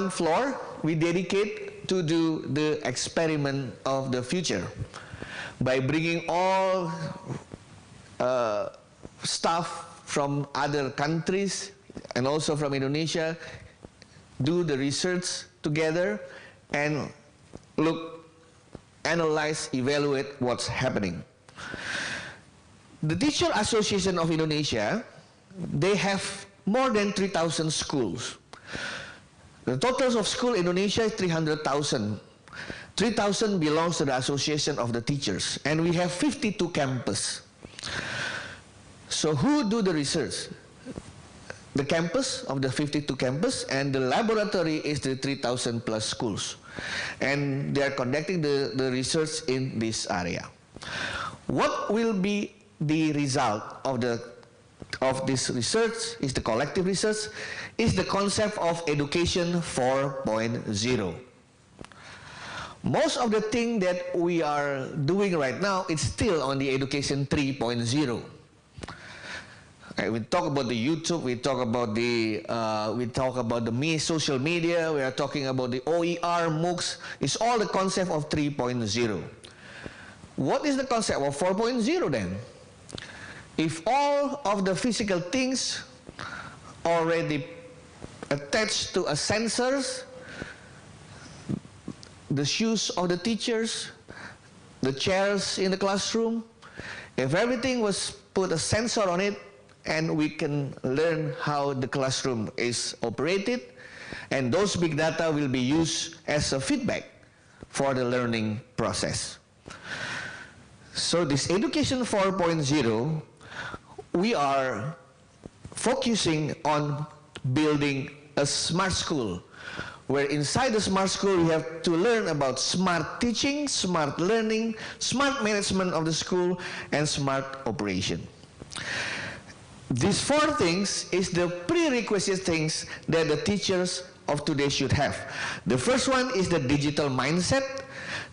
floor, we dedicate to do the experiment of the future by bringing all staff from other countries and also from Indonesia, do the research together and look, analyze, evaluate what's happening. The Teacher Association of Indonesia, they have more than 3,000 schools. The total of school in Indonesia is 300,000. 3,000 belongs to the Association of the Teachers, and we have 52 campuses. So who do the research? The campus of the 52 campus, and the laboratory is the 3,000 plus schools. And they are conducting the research in this area. What will be the result of this research, is the collective research, is the concept of education 4.0. Most of the thing that we are doing right now is still on the education 3.0. We talk about the YouTube, we talk about the social media, we are talking about the OER, MOOCs. It's all the concept of 3.0. What is the concept of 4.0 then? If all of the physical things already attached to a sensors, the shoes of the teachers, the chairs in the classroom, if everything was put a sensor on it, and we can learn how the classroom is operated, and those big data will be used as a feedback for the learning process. So this education 4.0, we are focusing on building a smart school, where inside the smart school we have to learn about smart teaching, smart learning, smart management of the school, and smart operation. These four things is the prerequisite things that the teachers of today should have. The first one is the digital mindset.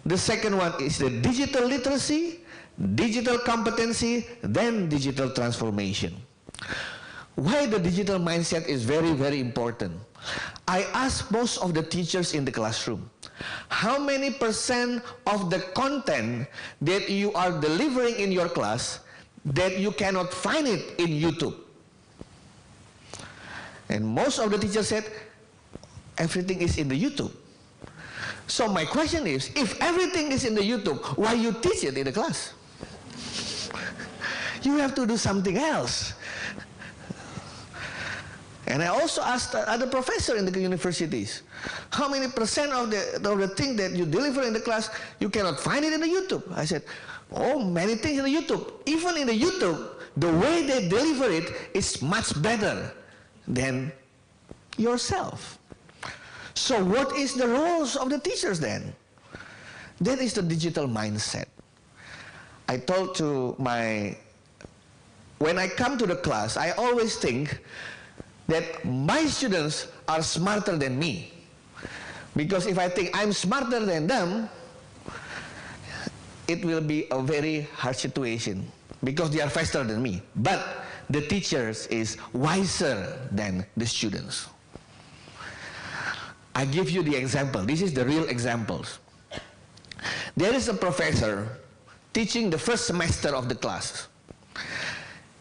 The second one is the digital literacy, digital competency, then digital transformation. Why the digital mindset is very, very important? I ask most of the teachers in the classroom, how many % of the content that you are delivering in your class that you cannot find it in YouTube? And most of the teachers said, everything is in the YouTube. So my question is, if everything is in the YouTube, why you teach it in the class? You have to do something else. And I also asked other professors in the universities, how many % of the thing that you deliver in the class, you cannot find it in the YouTube? I said, oh, many things in the YouTube. Even in the YouTube, the way they deliver it is much better than yourself. So what is the roles of the teachers then? That is the digital mindset. I told to when I come to the class, I always think that my students are smarter than me. Because if I think I'm smarter than them, it will be a very hard situation because they are faster than me. But the teachers is wiser than the students. I give you the example. This is the real examples. There is a professor teaching the first semester of the class,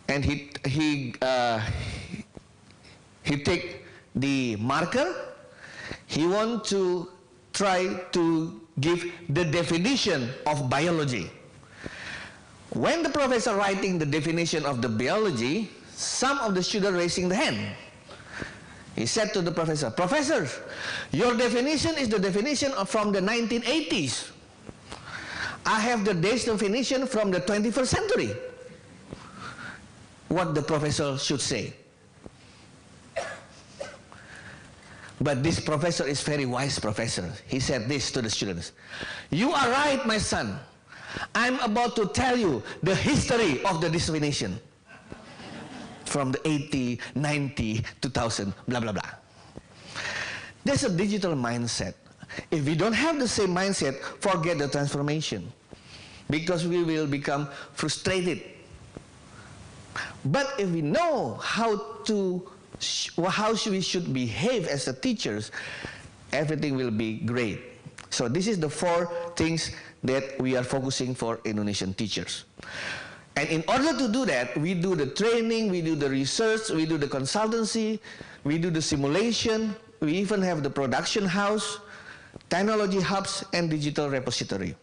and he take the marker. He want to try to give the definition of biology. When the professor writing the definition of the biology, some of the students raising the hand. He said to the professor, "Professor, your definition is the definition from the 1980s. I have the definition from the 21st century." What the professor should say. But this professor is very wise professor. He said this to the students. "You are right, my son. I'm about to tell you the history of the definition. From the 80, 90, 2000, blah, blah, blah." There's a digital mindset. If we don't have the same mindset, forget the transformation. Because we will become frustrated. But if we know how we should behave as the teachers, everything will be great. So this is the 4 things that we are focusing for Indonesian teachers. And in order to do that, we do the training, we do the research, we do the consultancy, we do the simulation, we even have the production house, technology hubs, and digital repository.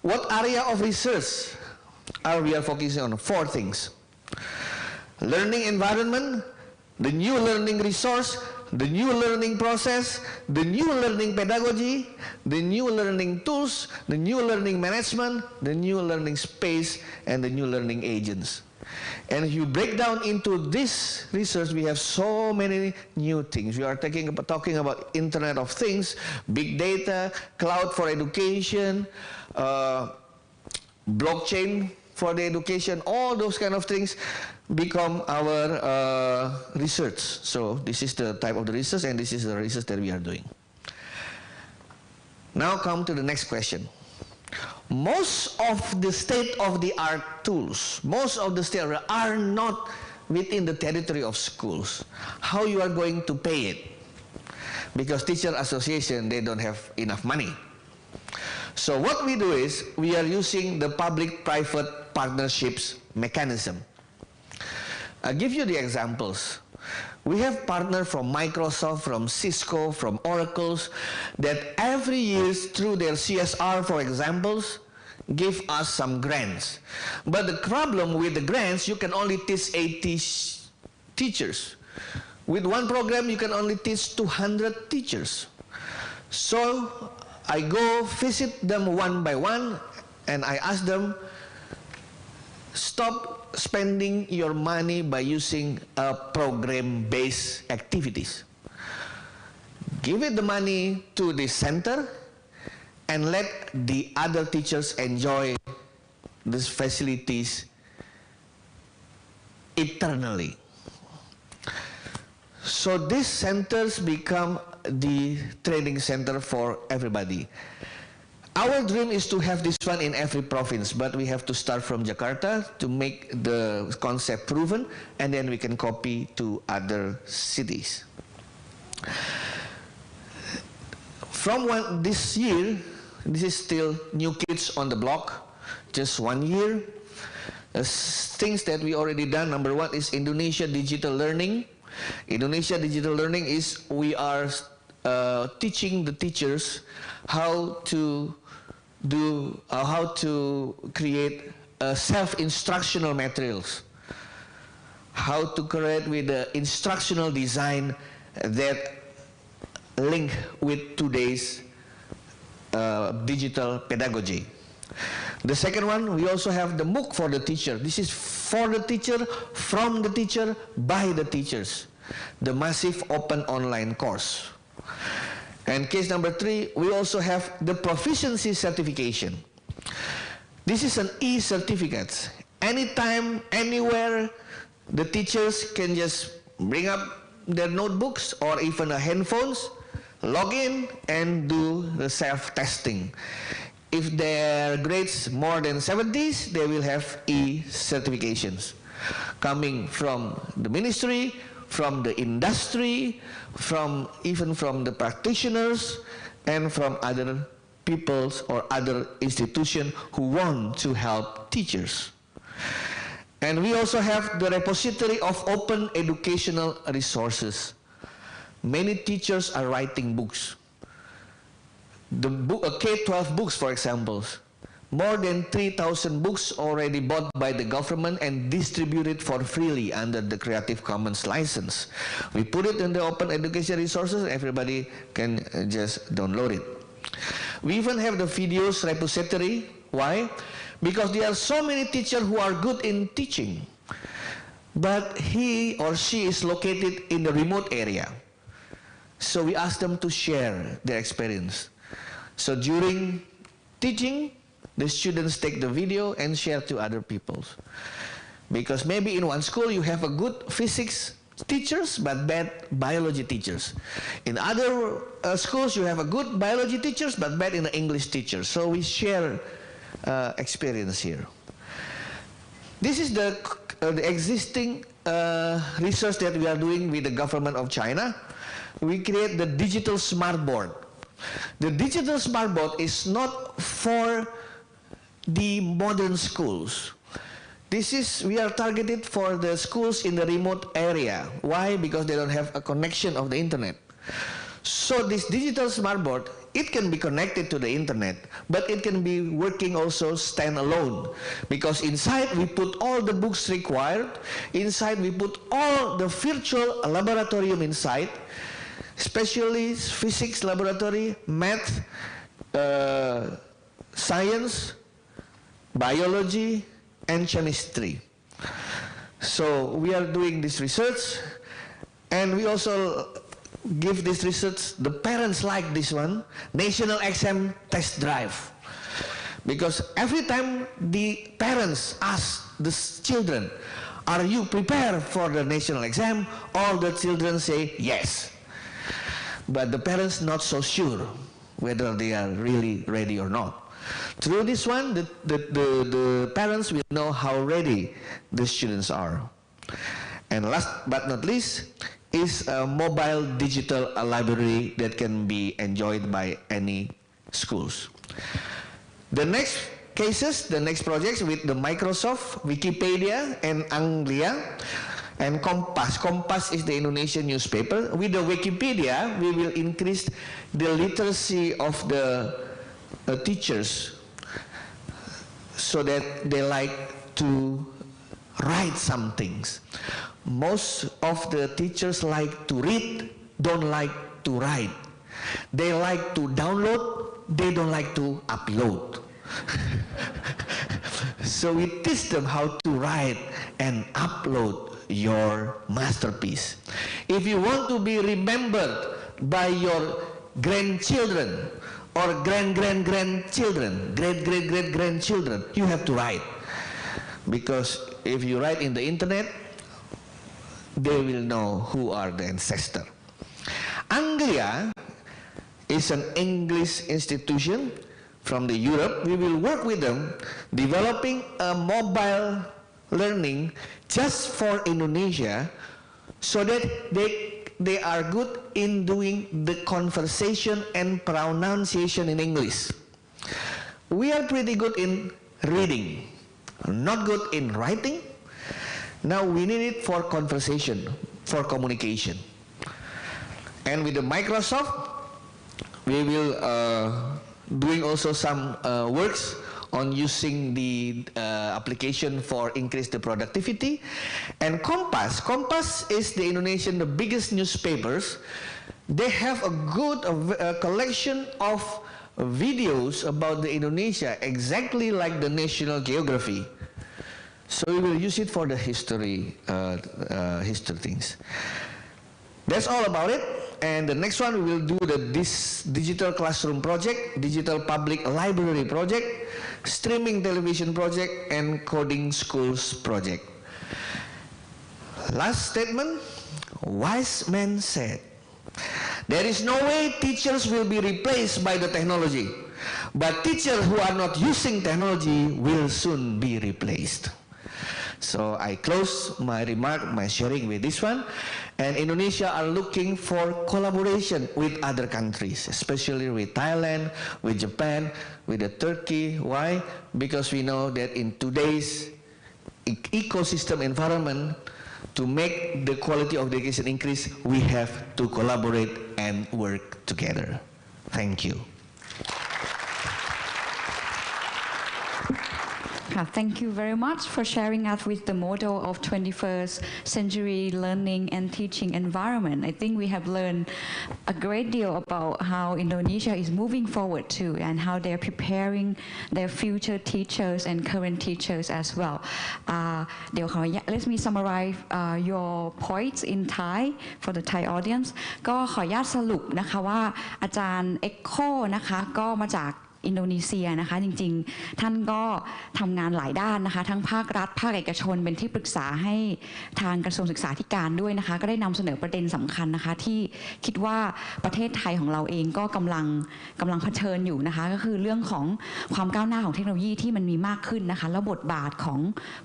What area of research are we focusing on? 4 things. Learning environment, the new learning resource, the new learning process, the new learning pedagogy, the new learning tools, the new learning management, the new learning space, and the new learning agents. And if you break down into this research, we have so many new things. We are talking about Internet of Things, big data, cloud for education, blockchain for the education, all those kind of things become our research. So this is the type of the research, and this is the research that we are doing. Now come to the next question. Most of the state-of-the-art tools, most of the state are not within the territory of schools. How you are going to pay it? Because teacher association, they don't have enough money. So what we do is, we are using the public-private partnerships mechanism. I'll give you the examples. We have partners from Microsoft, from Cisco, from Oracle, that every year through their CSR, for examples, give us some grants. But the problem with the grants, you can only teach 80 teachers. With one program, you can only teach 200 teachers. So I go visit them one by one, and I ask them, stop spending your money by using program-based activities. Give it the money to the center and let the other teachers enjoy these facilities eternally. So these centers become the training center for everybody. Our dream is to have this one in every province, but we have to start from Jakarta to make the concept proven, and then we can copy to other cities. From this year, this is still new kids on the block, just 1 year. Things that we already done, number 1 is Indonesia Digital Learning. Indonesia Digital Learning is, we are teaching the teachers how to create self-instructional materials, how to create with the instructional design that link with today's digital pedagogy. The second one, we also have the MOOC for the teacher. This is for the teacher, from the teacher, by the teachers. The massive open online course. And case number 3, we also have the proficiency certification. This is an e-certificate. Anytime, anywhere, the teachers can just bring up their notebooks or even handphones, log in and do the self-testing. If their grades more than 70s, they will have e-certifications coming from the ministry, from the industry, even from the practitioners, and from other peoples or other institutions who want to help teachers. And we also have the repository of open educational resources. Many teachers are writing books. The K-12 books, for example, more than 3,000 books already bought by the government and distributed for freely under the Creative Commons license. We put it in the open education resources, everybody can just download it. We even have the videos repository. Why? Because there are so many teachers who are good in teaching, but he or she is located in the remote area. So we ask them to share their experience. So during teaching, the students take the video and share to other people. Because maybe in one school you have a good physics teachers but bad biology teachers. In other schools you have a good biology teachers but bad in the English teachers. So we share experience here. This is the existing research that we are doing with the government of China. We create the digital smart board. The digital smart board is not for the modern schools. We are targeted for the schools in the remote area. Why? Because they don't have a connection of the internet. So this digital smart board, it can be connected to the internet, but it can be working also standalone. Because inside we put all the books required, inside we put all the virtual laboratorium inside, especially physics laboratory, math, science, biology, and chemistry. So we are doing this research, and we also give this research, the parents like this one, national exam test drive. Because every time the parents ask the children, are you prepared for the national exam? All the children say yes. But the parents not so sure whether they are really ready or not. Through this one, the parents will know how ready the students are. And last but not least, is a mobile digital library that can be enjoyed by any schools. The next cases, the next projects with the Microsoft, Wikipedia, and Anglia, and Kompas. Kompas is the Indonesian newspaper. With the Wikipedia, we will increase the literacy of the teachers so that they like to write some things. Most of the teachers like to read, don't like to write. They like to download, they don't like to upload. So we teach them how to write and upload your masterpiece. If you want to be remembered by your grandchildren or grandchildren, great-grandchildren, you have to write. Because if you write in the internet, they will know who are the ancestor. Anglia is an English institution from the Europe. We will work with them developing a mobile learning just for Indonesia so that they are good in doing the conversation and pronunciation in English. We are pretty good in reading, not good in writing. Now we need it for conversation, for communication. And with the Microsoft, we will doing also some works on using the application for increase the productivity. And Kompas is the Indonesian, the biggest newspapers. They have a good collection of videos about the Indonesia, exactly like the National Geography. So we will use it for the history things. That's all about it. And the next one, we will do this digital classroom project, digital public library project, streaming television project, and coding schools project. Last statement, wise men said, there is no way teachers will be replaced by the technology, But teachers who are not using technology will soon be replaced. So I close my remark, my sharing with this one. And Indonesia are looking for collaboration with other countries, especially with Thailand, with Japan, with Turkey. Why? Because we know that in today's ecosystem environment, to make the quality of the education increase, we have to collaborate and work together. Thank you. Thank you very much for sharing us with the model of 21st century learning and teaching environment. I think we have learned a great deal about how Indonesia is moving forward too, and how they're preparing their future teachers and current teachers as well. Let me summarize your points in Thai for the Thai audience. ก็ขออนุญาตสรุปนะคะว่าอาจารย์เอ็กโคนะคะก็มาจากอินโดนีเซียนะคะจริงๆท่านก็ทำงานหลายด้านนะคะทั้งภาครัฐภาคเอกชนเป็นที่ปรึกษาให้ทางกระทรวงศึกษาธิการด้วยนะคะก็ได้นำเสนอประเด็นสำคัญนะคะที่คิดว่าประเทศไทยของเราเองก็กำลังเผชิญอยู่นะคะก็คือเรื่องของความก้าวหน้าของเทคโนโลยีที่มันมีมากขึ้นนะคะแล้วบทบาทของ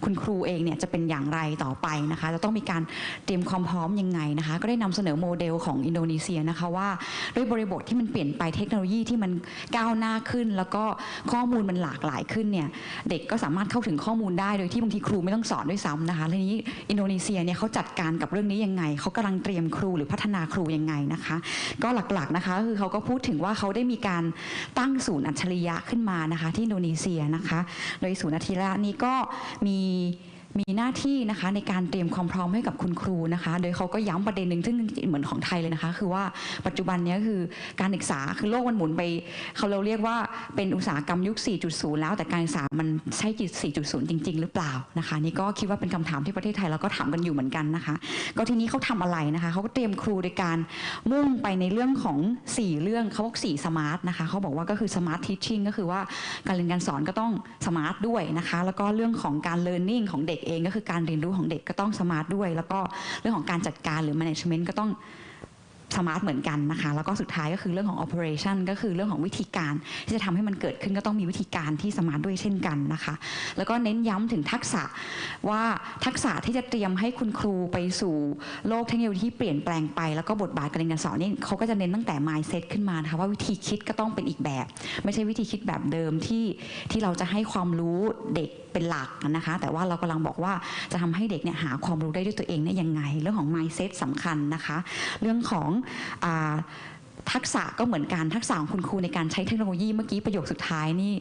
คุณครูเองเนี่ยจะเป็นอย่างไรต่อไปนะคะจะต้องมีการเตรียมความพร้อมยังไงนะคะก็ได้นำเสนอโมเดลของอินโดนีเซียนะคะว่าด้วยบริบทที่มันเปลี่ยนไปเทคโนโลยีที่มันก้าวหน้าขึ้นแล้วก็ข้อมูลมันหลากหลายขึ้นเนี่ยเด็กก็สามารถเข้าถึงข้อมูลได้โดยที่บางทีครูไม่ต้องสอนด้วยซ้ำนะคะทีนี้อินโดนีเซียเนี่ยเขาจัดการกับเรื่องนี้ยังไงเขากำลังเตรียมครูหรือพัฒนาครูยังไงนะคะก็หลักๆนะคะคือเขาก็พูดถึงว่าเขาได้มีการตั้งศูนย์อัจฉริยะขึ้นมานะคะที่อินโดนีเซียนะคะโดยศูนย์อัจฉริยะนี้ก็มีหน้าที่นะคะในการเตรียมความพร้อมให้กับคุณครูนะคะโดยเขาก็ย้ำประเด็นหนึ่งซึ่งเหมือนของไทยเลยนะคะคือว่าปัจจุบันนี้คือการศึกษาคือโลกมันหมุนไปเราเรียกว่าเป็นอุตสาหกรรมยุค 4.0 แล้วแต่การศึกษามันใช่ 4.0 จริงๆหรือเปล่านะคะนี่ก็คิดว่าเป็นคำถามที่ประเทศไทยเราก็ถามกันอยู่เหมือนกันนะคะก็ทีนี้เขาทำอะไรนะคะเขาก็เตรียมครูโดยการมุ่งไปในเรื่องของ4เรื่องเขาบอก4สมาร์ทนะคะเขาบอกว่าก็คือสมาร์ททีชชิ่งก็คือว่าการเรียนการสอนก็ต้องสมาร์ทด้วยนะคะแล้วก็เรื่องของการเลิร์นนิ่งของเด็กเองก็คือการเรียนรู้ของเด็กก็ต้องสมาร์ทด้วยแล้วก็เรื่องของการจัดการหรือ management ก็ต้องสมาร์ทเหมือนกันนะคะแล้วก็สุดท้ายก็คือเรื่องของ operation ก็คือเรื่องของวิธีการที่จะทำให้มันเกิดขึ้นก็ต้องมีวิธีการที่สมาร์ทด้วยเช่นกันนะคะแล้วก็เน้นย้ำถึงทักษะว่าทักษะที่จะเตรียมให้คุณครูไปสู่โลกเทคโนโลยีที่เปลี่ยนแปลงไปแล้วก็บทบาทการเรียนการสอนนี่เขาก็จะเน้นตั้งแต่ mindset ขึ้นมานะคะว่าวิธีคิดก็ต้องเป็นอีกแบบไม่ใช่วิธีคิดแบบเดิมที่เราจะให้ความรู้เด็กเป็นหลักนะคะแต่ว่าเรากำลังบอกว่าจะทำให้เด็กเนี่ยหาความรู้ได้ด้วยตัวเองเนี่ยยังไงเรื่องของ mindset สำคัญนะคะเรื่องของทักษะก็เหมือนกันทักษะของคุณครูในการใช้เทคโนโลยีเมื่อกี้ประโยคสุดท้ายนี่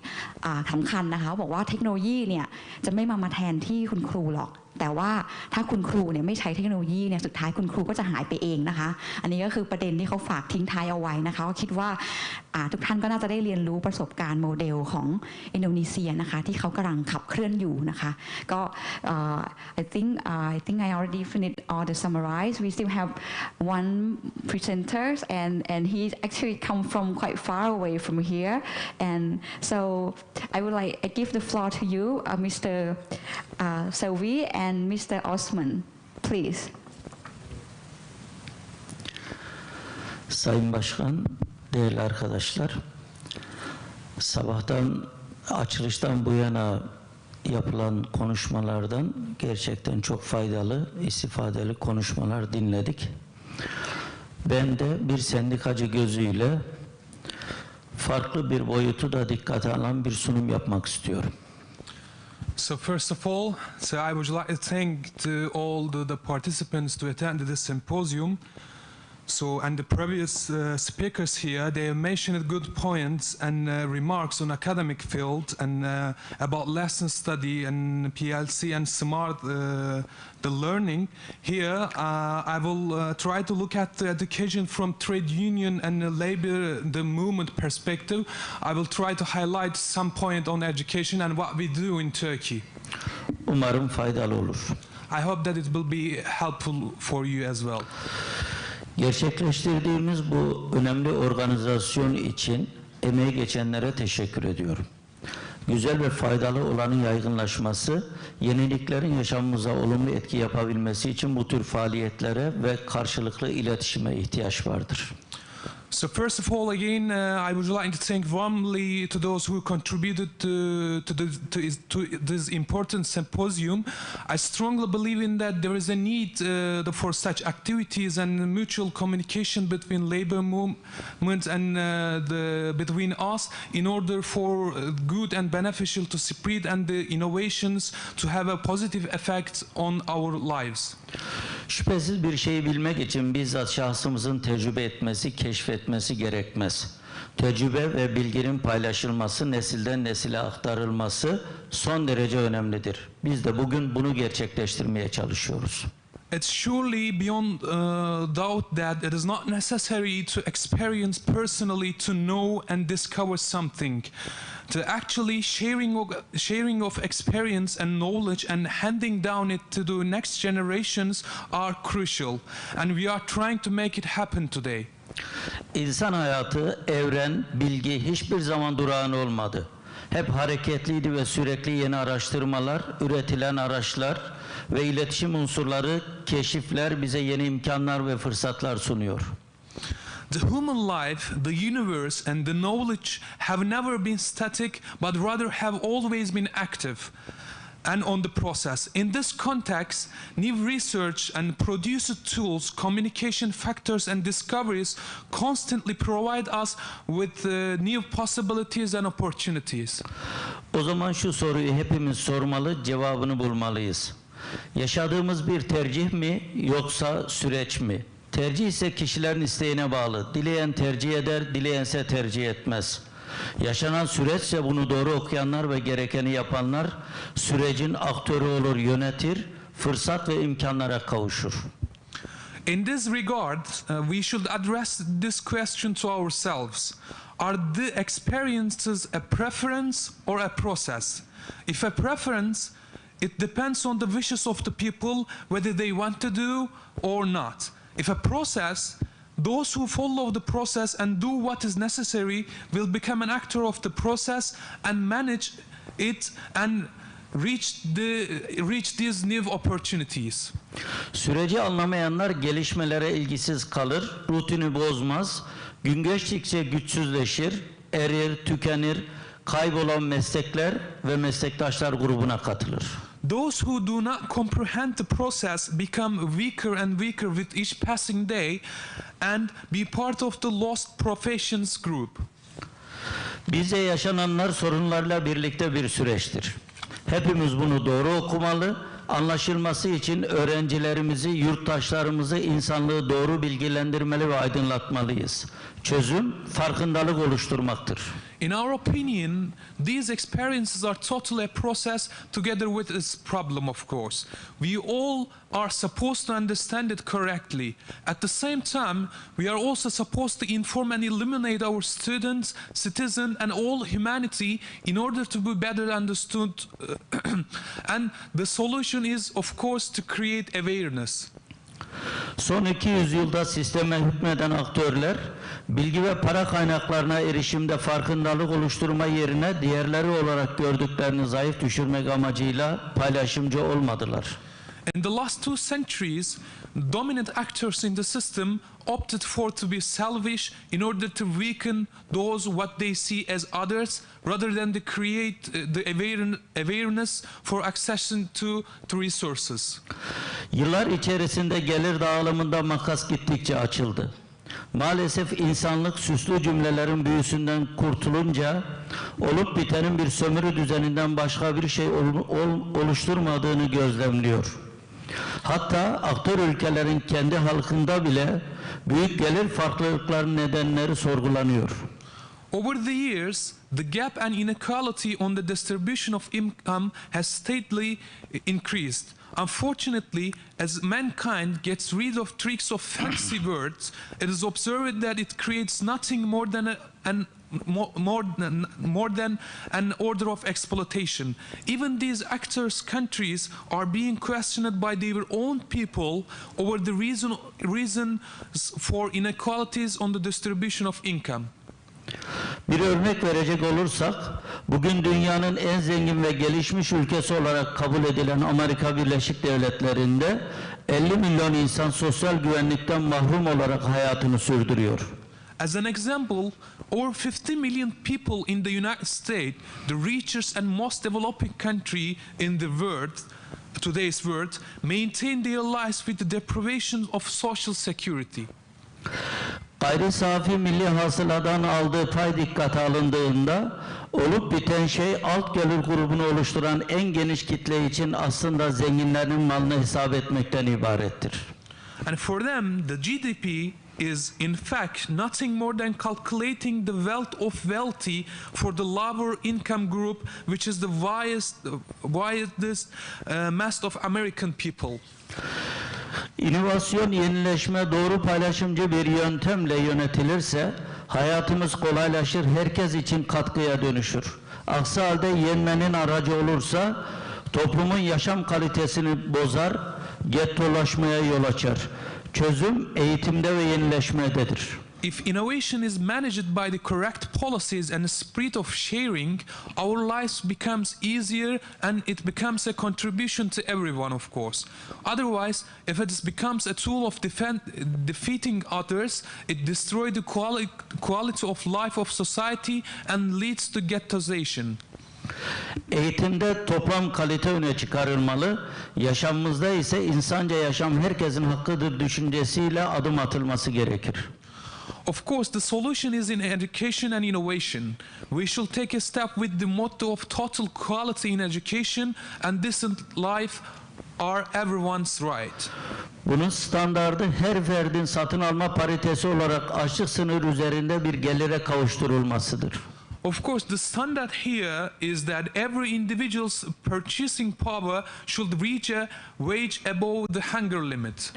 สำคัญนะคะบอกว่าเทคโนโลยีเนี่ยจะไม่มาแทนที่คุณครูหรอกแต่ว่าถ้าคุณครูเนี่ยไม่ใช้เทคโนโลยีเนี่ยสุดท้ายคุณครูก็จะหายไปเองนะคะอันนี้ก็คือประเด็นที่เขาฝากทิ้งท้ายเอาไว้นะคะก็คิดว่าทุกท่านก็น่าจะได้เรียนรู้ประสบการณ์โมเดลของอินโดนีเซียนะคะที่เขากำลังขับเคลื่อนอยู่นะคะก็ I think I already finished all the summarize. We still have one presenter and he actually come from quite far away from here and so I give the floor to you Mr. Selvi and Mr. Osman, please. Sayın Başkan, değerli arkadaşlar, sabahtan açılıştan bu yana yapılan konuşmalardan gerçekten çok faydalı, istifadeli konuşmalar dinledik. Ben de bir sendikacı gözüyle farklı bir boyutu da dikkate alan bir sunum yapmak istiyorum. So first of all, I would like to thank all the participants to attend this symposium. And the previous speakers here, they mentioned good points and remarks on academic field and about lesson study and PLC and smart the learning. Here, I will try to look at the education from trade union and the movement perspective. I will try to highlight some point on education and what we do in Turkey. Umarım faydalı olur. I hope that it will be helpful for you as well. Gerçekleştirdiğimiz bu önemli organizasyon için emeği geçenlere teşekkür ediyorum. Güzel ve faydalı olanın yaygınlaşması, yeniliklerin yaşamımıza olumlu etki yapabilmesi için bu tür faaliyetlere ve karşılıklı iletişime ihtiyaç vardır. So first of all, again, I would like to thank warmly to those who contributed to this important symposium. I strongly believe in that there is a need for such activities and mutual communication between labor movements and between us in order for good and beneficial to spread and the innovations to have a positive effect on our lives. Şüphesiz bir şeyi bilmek için bizzat şahsımızın tecrübe etmesi, keşfetmesi gerekmez. Tecrübe ve bilginin paylaşılması, nesilden nesile aktarılması son derece önemlidir. Biz de bugün bunu gerçekleştirmeye çalışıyoruz. It's surely beyond doubt that it is not necessary to experience personally to know and discover something. To actually sharing of experience and knowledge and handing down it to the next generations are crucial, and we are trying to make it happen today. İnsan hayatı, evren, bilgi hiçbir zaman durağan olmadı. Hep hareketliydi ve sürekli yeni araştırmalar, üretilen araçlar ve iletişim unsurları, keşifler bize yeni imkanlar ve fırsatlar sunuyor. The human life, the universe, and the knowledge have never been static, but rather have always been active and on the process. In this context, new research and produced tools, communication factors, and discoveries constantly provide us with new possibilities and opportunities. O zaman şu soruyu hepimiz sormalı, cevabını bulmalıyız. Yaşadığımız bir tercih mi yoksa süreç mi? Tercih ise kişilerin isteğine bağlı. Dileyen tercih eder, dileyense tercih etmez. Yaşanan süreçse bunu doğru okuyanlar ve gerekeni yapanlar sürecin aktörü olur, yönetir, fırsat ve imkanlara kavuşur. In this regard, we should address this question to ourselves. Are the experiences a preference or a process? If a preference, it depends on the wishes of the people whether they want to do or not. If a process, those who follow the process and do what is necessary will become an actor of the process and manage it and reach these new opportunities. Süreci anlamayanlar gelişmelere ilgisiz kalır, rutini bozmaz, gün geçtikçe güçsüzleşir, erir, tükenir, kaybolan meslekler ve meslektaşlar grubuna katılır. Those who do not comprehend the process become weaker and weaker with each passing day and be part of the lost professions group. Bize yaşananlar sorunlarla birlikte bir süreçtir. Hepimiz bunu doğru okumalı, anlaşılması için öğrencilerimizi, yurttaşlarımızı, insanlığı doğru bilgilendirmeli ve aydınlatmalıyız. Çözüm, farkındalık oluşturmaktır. In our opinion, these experiences are totally a process together with its problem, of course. We all are supposed to understand it correctly. At the same time, we are also supposed to inform and illuminate our students, citizens, and all humanity in order to be better understood. And the solution is, of course, to create awareness. Son 200 yılda sisteme hükmeden aktörler, bilgi ve para kaynaklarına erişimde farkındalık oluşturma yerine diğerleri olarak gördüklerini zayıf düşürmek amacıyla paylaşımcı olmadılar. In the last 2 centuries, dominant actors in the system opted for to be selfish in order to weaken those what they see as others rather than to create the awareness for accession to resources. Yıllar içerisinde gelir dağılımında makas gittikçe açıldı. Maalesef insanlık süslü cümlelerin büyüsünden kurtulunca olup bitenin bir sömürü düzeninden başka bir şey oluşturmadığını gözlemliyor. Hatta aktör ülkelerin kendi halkında bile büyük gelir farklılıklarının nedenleri sorgulanıyor. Over the years, the gap and inequality on the distribution of income has steadily increased. Unfortunately, as mankind gets rid of tricks of fancy words, it is observed that it creates nothing more than an order of exploitation. Even these actors' countries are being questioned by their own people over the reasons for inequalities on the distribution of income. Bir örnek verecek olursak, bugün dünyanın en zengin ve gelişmiş ülkesi olarak kabul edilen Amerika Birleşik Devletleri'nde 50 milyon insan sosyal güvenlikten mahrum olarak hayatını sürdürüyor. As an example, over 50 million people in the United States, the richest and most developing country in the world, today's world, maintain their lives with the deprivation of social security. Gayri safi milli hasıladan aldığı pay dikkate alındığında olup biten şey alt gelir grubunu oluşturan en geniş kitle için aslında zenginlerin malını hesap etmekten ibarettir. And for them, the GDP is in fact nothing more than calculating the wealth of wealthy for the lower income group, which is the widest mass of American people. İnovasyon, yenileşme doğru paylaşımcı bir yöntemle yönetilirse hayatımız kolaylaşır, herkes için katkıya dönüşür. Aksi halde yenmenin aracı olursa toplumun yaşam kalitesini bozar, gettolaşmaya yol açar. Çözüm eğitimde ve yenileşmededir. If innovation is managed by the correct policies and the spirit of sharing, our lives becomes easier and it becomes a contribution to everyone, of course. Otherwise, if it becomes a tool of defeating others, it destroys the quality of life of society and leads to ghettoization. Eğitimde toplam kalite öne çıkarılmalı, yaşamımızda ise insanca yaşam herkesin hakkıdır düşüncesiyle adım atılması gerekir. Of course, the solution is in education and innovation. We should take a step with the motto of total quality in education and decent life are everyone's right. Bunun standardı her ferdin satın alma paritesi olarak açlık sınırı üzerinde bir gelire kavuşturulmasıdır. Of course, the standard here is that every individual's purchasing power should reach a wage above the hunger limit.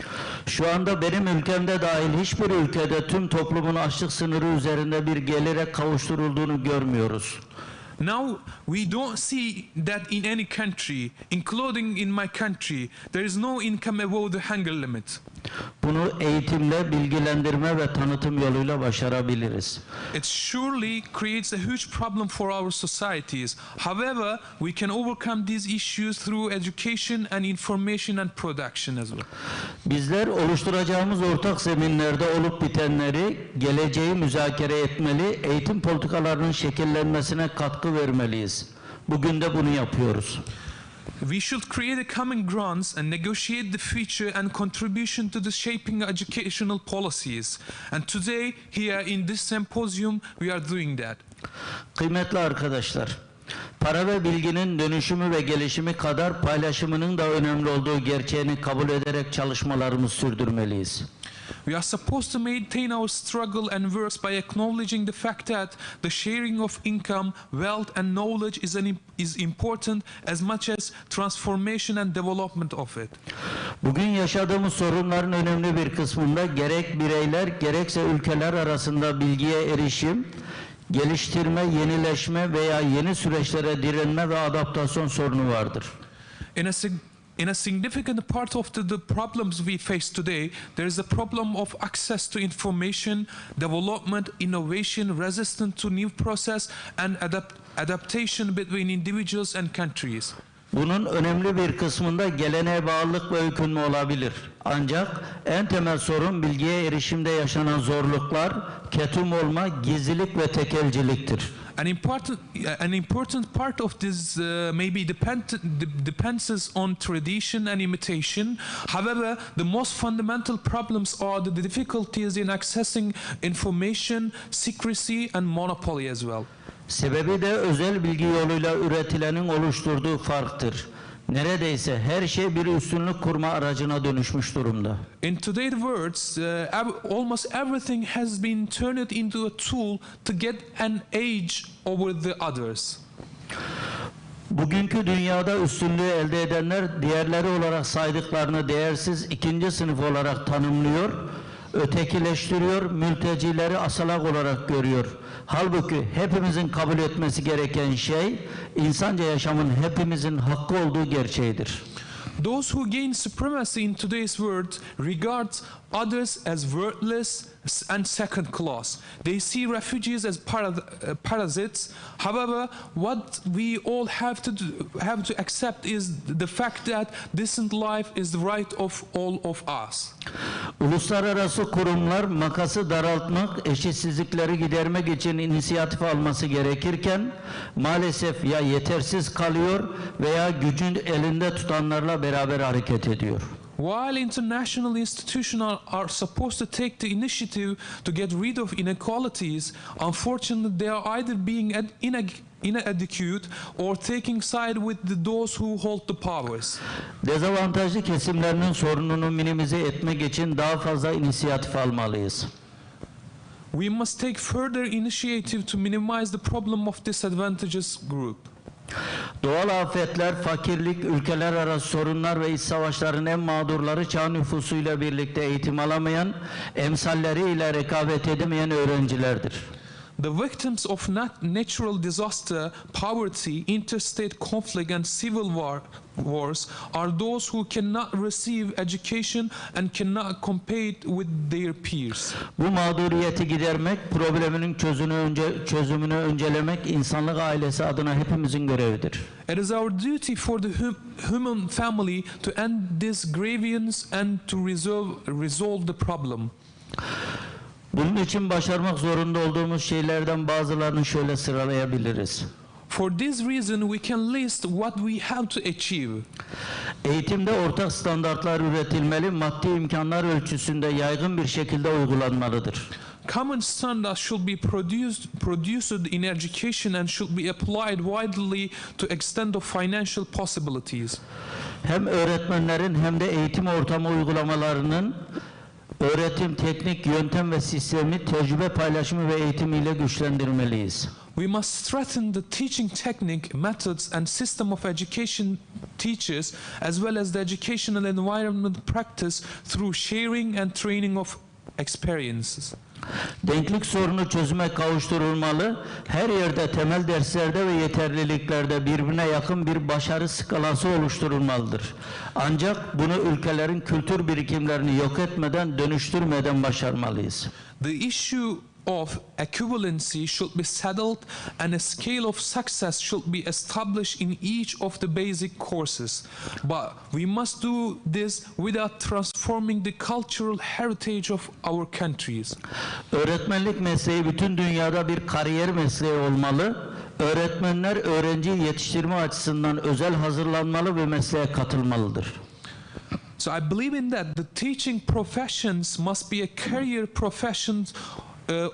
Şu anda benim ülkemde dahil hiçbir ülkede tüm toplumun açlık sınırı üzerinde bir gelire kavuşturulduğunu görmüyoruz. Now, we don't see that in any country, including in my country, there is no income above the hunger limit. Bunu eğitimle, bilgilendirme ve tanıtım yoluyla başarabiliriz. It surely creates a huge problem for our societies. However, we can overcome these issues through education and information and production as well. Bizler oluşturacağımız ortak zeminlerde olup bitenleri, geleceği müzakere etmeli, eğitim politikalarının şekillenmesine katkı vermeliyiz. Bugün de bunu yapıyoruz. We should create a common grounds and negotiate the future and contribution to the shaping educational policies. And today, here in this symposium, we are doing that. Kıymetli arkadaşlar, para ve bilginin dönüşümü ve gelişimi kadar paylaşımının da önemli olduğu gerçeğini kabul ederek çalışmalarımızı sürdürmeliyiz. We are supposed to maintain our struggle and works by acknowledging the fact that the sharing of income, wealth and knowledge is important as much as transformation and development of it. Bugün yaşadığımız sorunların önemli bir kısmında gerek bireyler gerekse ülkeler arasında bilgiye erişim, geliştirme, yenileşme veya yeni süreçlere direnme ve adaptasyon sorunu vardır. In a significant part of the problems we face today, there is a problem of access to information, development, innovation, resistance to new process, and adaptation between individuals and countries. Bunun önemli bir kısmında geleneğe bağlılık ve yükünme olabilir. Ancak en temel sorun bilgiye erişimde yaşanan zorluklar, ketum olma, gizlilik ve tekelciliktir. An important part of this maybe depends on tradition and imitation. However, the most fundamental problems are the difficulties in accessing information, secrecy, and monopoly as well. Sebebi de özel bilgi yoluyla üretilenin oluşturduğu farktır. Neredeyse her şey bir üstünlük kurma aracına dönüşmüş durumda. In today's words, almost everything has been turned into a tool to get an edge over the others. Bugünkü dünyada üstünlüğü elde edenler diğerleri olarak saydıklarını değersiz ikinci sınıf olarak tanımlıyor, ötekileştiriyor, mültecileri asalak olarak görüyor. Halbuki hepimizin kabul etmesi gereken şey insanca yaşamın hepimizin hakkı olduğu gerçeğidir. Those who gain supremacy in today's world regard others as worthless and second class. They see refugees as parasites. However, what we all have to accept is the fact that decent life is the right of all of us. Uluslararası kurumlar makası daraltmak, eşitsizlikleri gidermek için inisiyatif alması gerekirken maalesef ya yetersiz kalıyor veya gücün elinde tutanlarla beraber hareket ediyor. While international institutions are supposed to take the initiative to get rid of inequalities, unfortunately they are either being inadequate or taking side with those who hold the powers. Dezavantajlı kesimlerinin sorununu minimize etmek için daha fazla inisiyatif almalıyız. We must take further initiative to minimize the problem of disadvantaged group. Doğal afetler, fakirlik, ülkeler arası sorunlar ve iç savaşların en mağdurları çağ nüfusuyla birlikte eğitim alamayan, emsalleriyle rekabet edemeyen öğrencilerdir. The victims of natural disaster, poverty, interstate conflict and civil wars are those who cannot receive education and cannot compete with their peers. Bu mağduriyeti gidermek, probleminin çözümünü öncelemek insanlık ailesi adına hepimizin görevidir. It is our duty for the human family to end this grievance and to resolve the problem. Bunun için başarmak zorunda olduğumuz şeylerden bazılarını şöyle sıralayabiliriz. For this reason we can list what we have to achieve. Eğitimde ortak standartlar üretilmeli, maddi imkanlar ölçüsünde yaygın bir şekilde uygulanmalıdır. Common standards should be produced in education and should be applied widely to extent of financial possibilities. Hem öğretmenlerin hem de eğitim ortamı uygulamalarının öğretim, teknik, yöntem ve sistemi tecrübe paylaşımı ve eğitimiyle güçlendirmeliyiz. We must strengthen the teaching technique, methods and system of education teachers as well as the educational environment practice through sharing and training of experiences. Denklik sorunu çözüme kavuşturulmalı, her yerde temel derslerde ve yeterliliklerde birbirine yakın bir başarı skalası oluşturulmalıdır. Ancak bunu ülkelerin kültür birikimlerini yok etmeden, dönüştürmeden başarmalıyız. The issue of equivalency should be settled and a scale of success should be established in each of the basic courses. But we must do this without transforming the cultural heritage of our countries. Öğretmenlik mesleği bütün dünyada bir kariyer mesleği olmalı. Öğretmenler öğrenciyi yetiştirme açısından özel hazırlanmalı ve mesleğe katılmalıdır. So I believe in that the teaching professions must be a career profession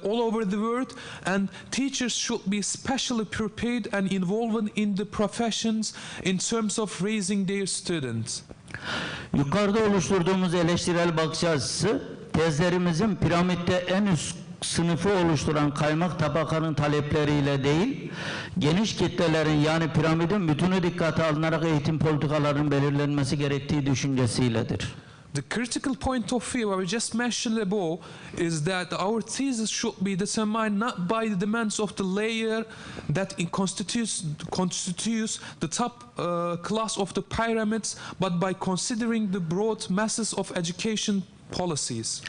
all over the world, and teachers should be specially prepared and involved in the professions in terms of raising their students. Yukarıda oluşturduğumuz eleştirel bakış açısı, tezlerimizin piramitte en üst sınıfı oluşturan kaymak tabakanın talepleriyle değil, geniş kitlelerin yani piramidin bütünü dikkate alınarak eğitim politikalarının belirlenmesi gerektiği düşüncesiyledir. The critical point of view I just mentioned above is that our thesis should be determined not by the demands of the layer that constitutes the top class of the pyramids, but by considering the broad masses of education policies.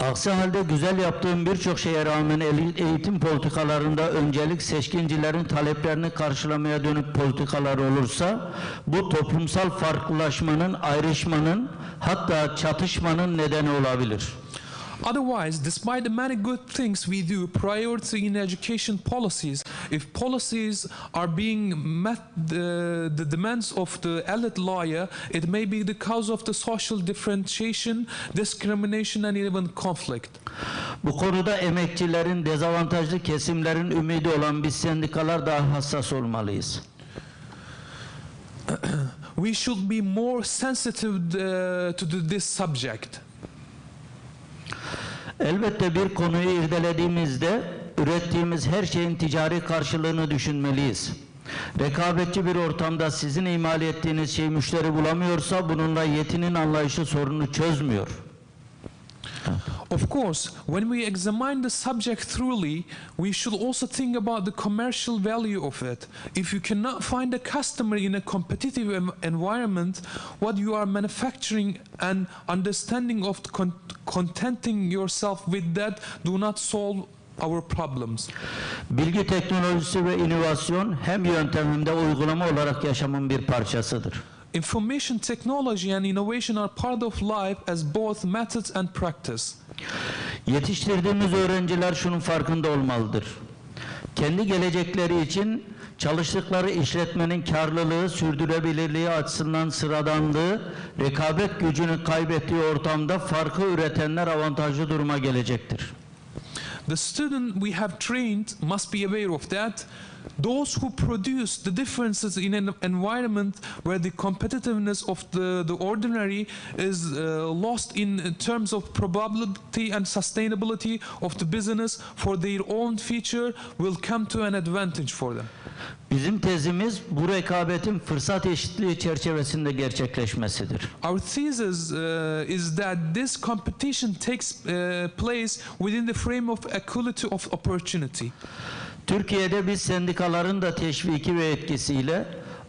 Aksi halde güzel yaptığım birçok şeye rağmen eğitim politikalarında öncelik seçkincilerin taleplerini karşılamaya dönük politikalar olursa bu toplumsal farklılaşmanın, ayrışmanın hatta çatışmanın nedeni olabilir. Otherwise, despite the many good things we do, priority in education policies, if policies are being met the demands of the elite layer, it may be the cause of the social differentiation, discrimination and even conflict. Bu konuda emekçilerin, dezavantajlı kesimlerin ümidi olan biz sendikalar daha hassas olmalıyız. We should be more sensitive to this subject. Elbette bir konuyu irdelediğimizde ürettiğimiz her şeyin ticari karşılığını düşünmeliyiz. Rekabetçi bir ortamda sizin imal ettiğiniz şey müşteri bulamıyorsa bununla yetinin anlayışı sorunu çözmüyor. Of course, when we examine the subject thoroughly, we should also think about the commercial value of it. If you cannot find a customer in a competitive environment, what you are manufacturing and understanding of contenting yourself with that do not solve our problems. Bilgi teknolojisi ve inovasyon hem yöntem hem de uygulama olarak yaşamın bir parçasıdır. information technology and innovation are part of life as both methods and practice. Yetiştirdiğimiz öğrenciler şunun farkında olmalıdır. Kendi gelecekleri için çalıştıkları işletmenin karlılığı, sürdürülebilirliği açısından sıradanlığı, rekabet gücünü kaybettiği ortamda farkı üretenler avantajlı duruma gelecektir. The student we have trained must be aware of that. Those who produce the differences in an environment where the competitiveness of the ordinary is lost in terms of probability and sustainability of the business for their own future will come to an advantage for them. Bizim tezimiz bu rekabetin fırsat eşitliği çerçevesinde gerçekleşmesidir. Our thesis is that this competition takes place within the frame of equality of opportunity. Türkiye'de biz sendikaların da teşviki ve etkisiyle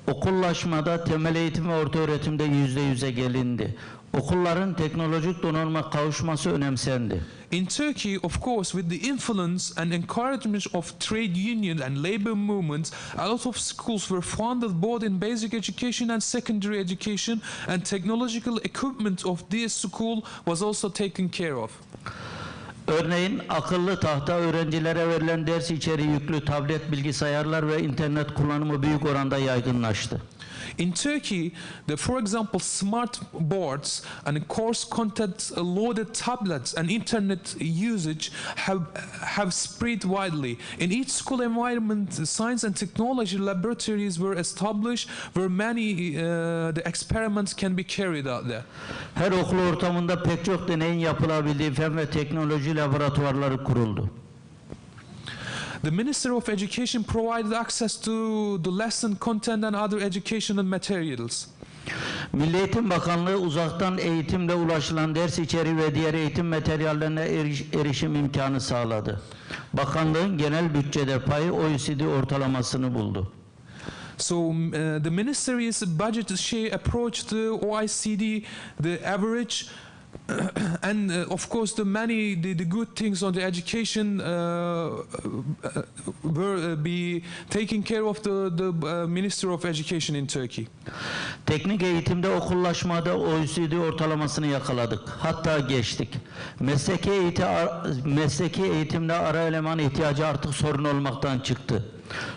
okullaşmada, temel eğitim ve orta öğretimde %100'e gelindi. Okulların teknolojik donanıma kavuşması önemsendi. In Turkey, of course, with the influence and encouragement of trade unions and labor movements, a lot of schools were founded both in basic education and secondary education, and technological equipment of this school was also taken care of. Örneğin akıllı tahta, öğrencilere verilen ders içeriği yüklü tablet, bilgisayarlar ve internet kullanımı büyük oranda yaygınlaştı. In Turkey, for example, smart boards and course content loaded tablets and internet usage have spread widely. In each school environment, science and technology laboratories were established where many the experiments can be carried out there. Her okul ortamında pek çok deneyin yapılabildiği fen ve teknoloji laboratuvarları kuruldu. The Minister of Education provided access to the lesson content and other educational materials. Milli Eğitim Bakanlığı uzaktan eğitimle ulaşılan ders içeriği ve diğer eğitim materyallerine erişim imkanı sağladı. Bakanlığın genel bütçede payı OECD ortalamasını buldu. So the ministry's budget share approached the OECD, the average. And of course, the good things on the education were be taken care of the Minister of Education in Turkey. Teknik eğitimde okullaşmada OECD ortalamasını yakaladık. Hatta geçtik. Mesleki eğitimde ara eleman ihtiyacı artık sorun olmaktan çıktı.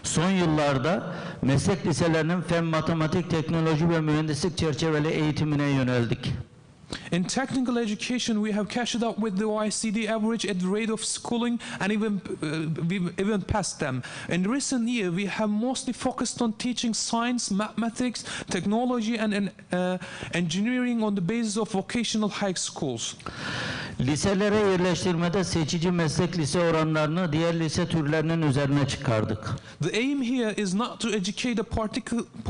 Son yıllarda meslek liselerinin fen, matematik, teknoloji ve mühendislik çerçeveli eğitimine yöneldik. In technical education, we have catched up with the OECD average at the rate of schooling, and even passed them. In recent years, we have mostly focused on teaching science, mathematics, technology, and engineering on the basis of vocational high schools. Liselere yerleştirmede seçici meslek lise oranlarını diğer lise türlerinin üzerine çıkardık. The aim here is not to educate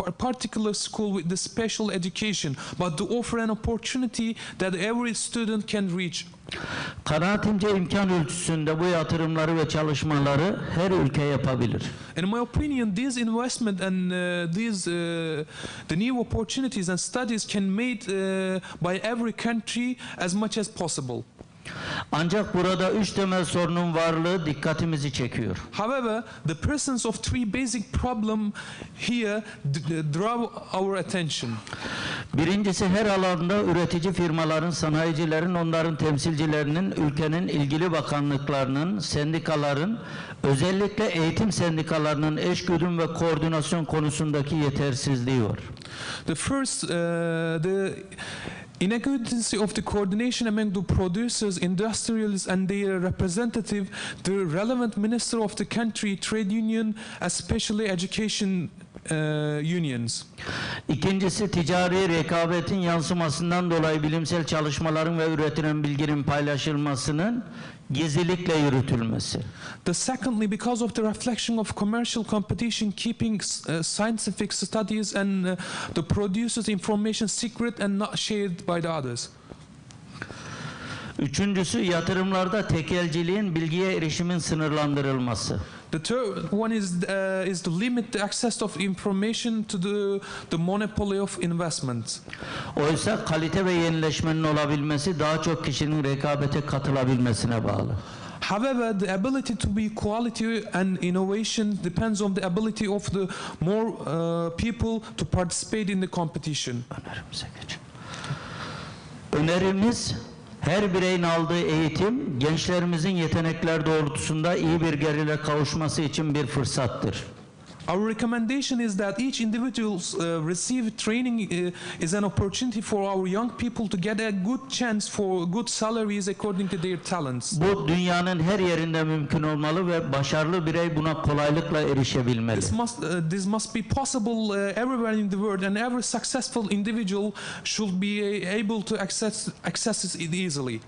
a particular school with the special education, but to offer an opportunity that every student can reach. Kanaatimce imkan ölçüsünde bu yatırımları ve çalışmaları her ülke yapabilir. In my opinion, this investment and the new opportunities and studies can made by every country as much as possible. Ancak burada üç temel sorunun varlığı dikkatimizi çekiyor. However, the presence of three basic problems here draw our attention. Birincisi, her alanda üretici firmaların, sanayicilerin, onların temsilcilerinin, ülkenin ilgili bakanlıklarının, sendikaların, özellikle eğitim sendikalarının eşgüdüm ve koordinasyon konusundaki yetersizliği var. The first, the inadequacy of the coordination among the producers, industrialists, and their representative, the relevant minister of the country, trade union, especially education unions. İkincisi, ticari rekabetin yansımasından dolayı bilimsel çalışmaların ve üretilen bilginin paylaşılmasının gizlilikle yürütülmesi. The secondly, because of the reflection of commercial competition, keeping scientific studies and the producers' information secret and not shared by the others. Üçüncüsü, yatırımlarda tekelciliğin, bilgiye erişimin sınırlandırılması. The third one is to limit the access of information to the monopoly of investment. Oysa kalite ve yenileşmenin olabilmesi daha çok kişinin rekabete katılabilmesine bağlı. However, the ability to be quality and innovation depends on the ability of the more people to participate in the competition. Önerimiz her bireyin aldığı eğitim gençlerimizin yetenekler doğrultusunda iyi bir gelire kavuşması için bir fırsattır. Our recommendation is that each individual receive training is an opportunity for our young people to get a good chance for good salaries according to their talents. Bu dünyanın her yerinde mümkün olmalı ve başarılı birey buna kolaylıkla erişebilmeli. This must be possible everywhere in the world, and every successful individual should be able to access it easily.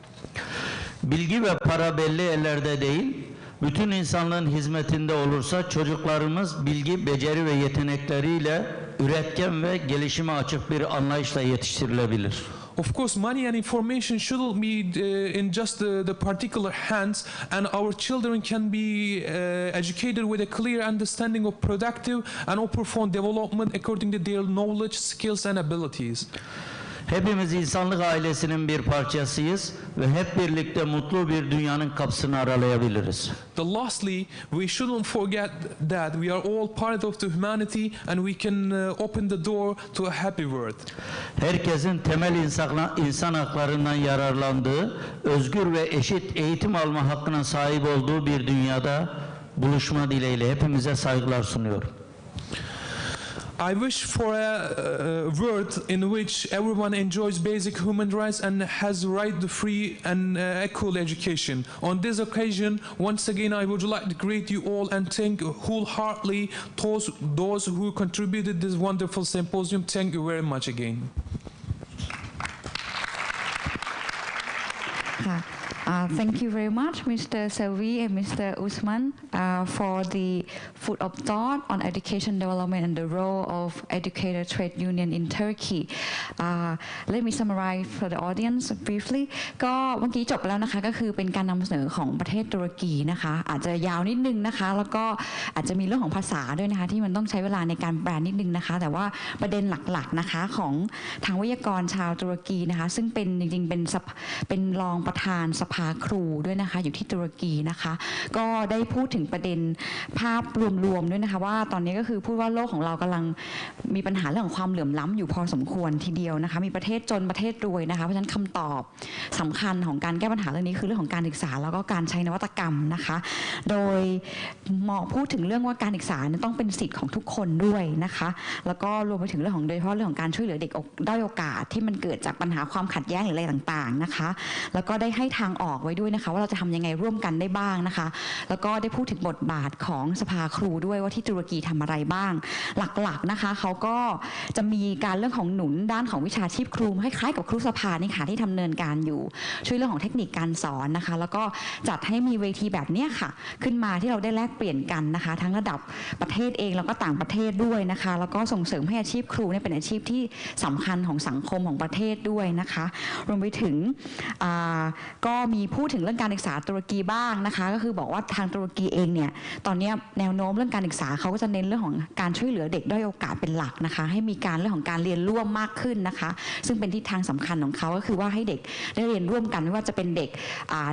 Bilgi ve para belli ellerde değil, bütün insanlığın hizmetinde olursa çocuklarımız bilgi, beceri ve yetenekleriyle üretken ve gelişime açık bir anlayışla yetiştirilebilir. Of course, money and information shouldn't be in just the particular hands, and our children can be educated with a clear understanding of productive and open development according to their knowledge, skills and abilities. Hepimiz insanlık ailesinin bir parçasıyız ve hep birlikte mutlu bir dünyanın kapısını aralayabiliriz. Lastly, we shouldn't forget that we are all part of the humanity and we can open the door to a happy world. Herkesin temel insan haklarından yararlandığı, özgür ve eşit eğitim alma hakkına sahip olduğu bir dünyada buluşma dileğiyle hepimize saygılar sunuyorum. I wish for a world in which everyone enjoys basic human rights and has the right to free and equal education. On this occasion, once again, I would like to greet you all and thank wholeheartedly those who contributed this wonderful symposium. Thank you very much again. Thank you very much, Mr. Selvi and Mr. Usman, for the food of thought on education development and the role of educator trade union in Turkey. Let me summarize for the audience briefly. ก็เมื่อกี้จบแล้วนะคะก็คือเป็นการนำเสนอของประเทศตุรกีนะคะอาจจะยาวนิดนึงนะคะแล้วก็อาจจะมีเรื่องของภาษาด้วยนะคะที่มันต้องใช้เวลาในการแปลนิดนึงนะคะแต่ว่าประเด็นหลักๆนะคะของทางวิทยากรชาวตุรกีนะคะซึ่งเป็นจริงๆเป็นรองประธานสภาครูด้วยนะคะอยู่ที่ตุรกีนะคะก็ได้พูดถึงประเด็นภาพรวมๆด้วยนะคะว่าตอนนี้ก็คือพูดว่าโลกของเรากำลังมีปัญหาเรื่องของความเหลื่อมล้ำอยู่พอสมควรทีเดียวนะคะมีประเทศจนประเทศรวยนะคะเพราะฉะนั้นคำตอบสำคัญของการแก้ปัญหาเรื่องนี้คือเรื่องของการศึกษาแล้วก็การใช้นวัตกรรมนะคะโดยพูดถึงเรื่องว่าการศึกษาต้องเป็นสิทธิ์ของทุกคนด้วยนะคะแล้วก็รวมไปถึงเรื่องของโดยเฉพาะเรื่องของการช่วยเหลือเด็กด้อยโอกาสที่มันเกิดจากปัญหาความขัดแย้งหรืออะไรต่างๆนะคะแล้วก็ได้ให้ทางออกไว้ด้วยนะคะว่าเราจะทำยังไงร่วมกันได้บ้างนะคะแล้วก็ได้พูดถึงบทบาทของสภาครูด้วยว่าที่ตุรกีทำอะไรบ้างหลักๆนะคะเขาก็จะมีการเรื่องของหนุนด้านของวิชาชีพครูคล้ายๆกับครูสภานี่ค่ะที่ดำเนินการอยู่ช่วยเรื่องของเทคนิคการสอนนะคะแล้วก็จัดให้มีเวทีแบบนี้ค่ะขึ้นมาที่เราได้แลกเปลี่ยนกันนะคะทั้งระดับประเทศเองแล้วก็ต่างประเทศด้วยนะคะแล้วก็ส่งเสริมให้อาชีพครูเป็นอาชีพที่สำคัญของสังคมของประเทศด้วยนะคะรวมไปถึงก็มีพูดถึงเรื่องการศึกษาตุรกีบ้างนะคะก็คือบอกว่าทางตุรกีเองเนี่ยตอนนี้แนวโน้มเรื่องการศึกษาเขาก็จะเน้นเรื่องของการช่วยเหลือเด็กด้อยโอกาสเป็นหลักนะคะให้มีการเรื่องของการเรียนร่วมมากขึ้นนะคะซึ่งเป็นทิศทางสำคัญของเขาก็คือว่าให้เด็กได้เรียนร่วมกันไม่ว่าจะเป็นเด็ก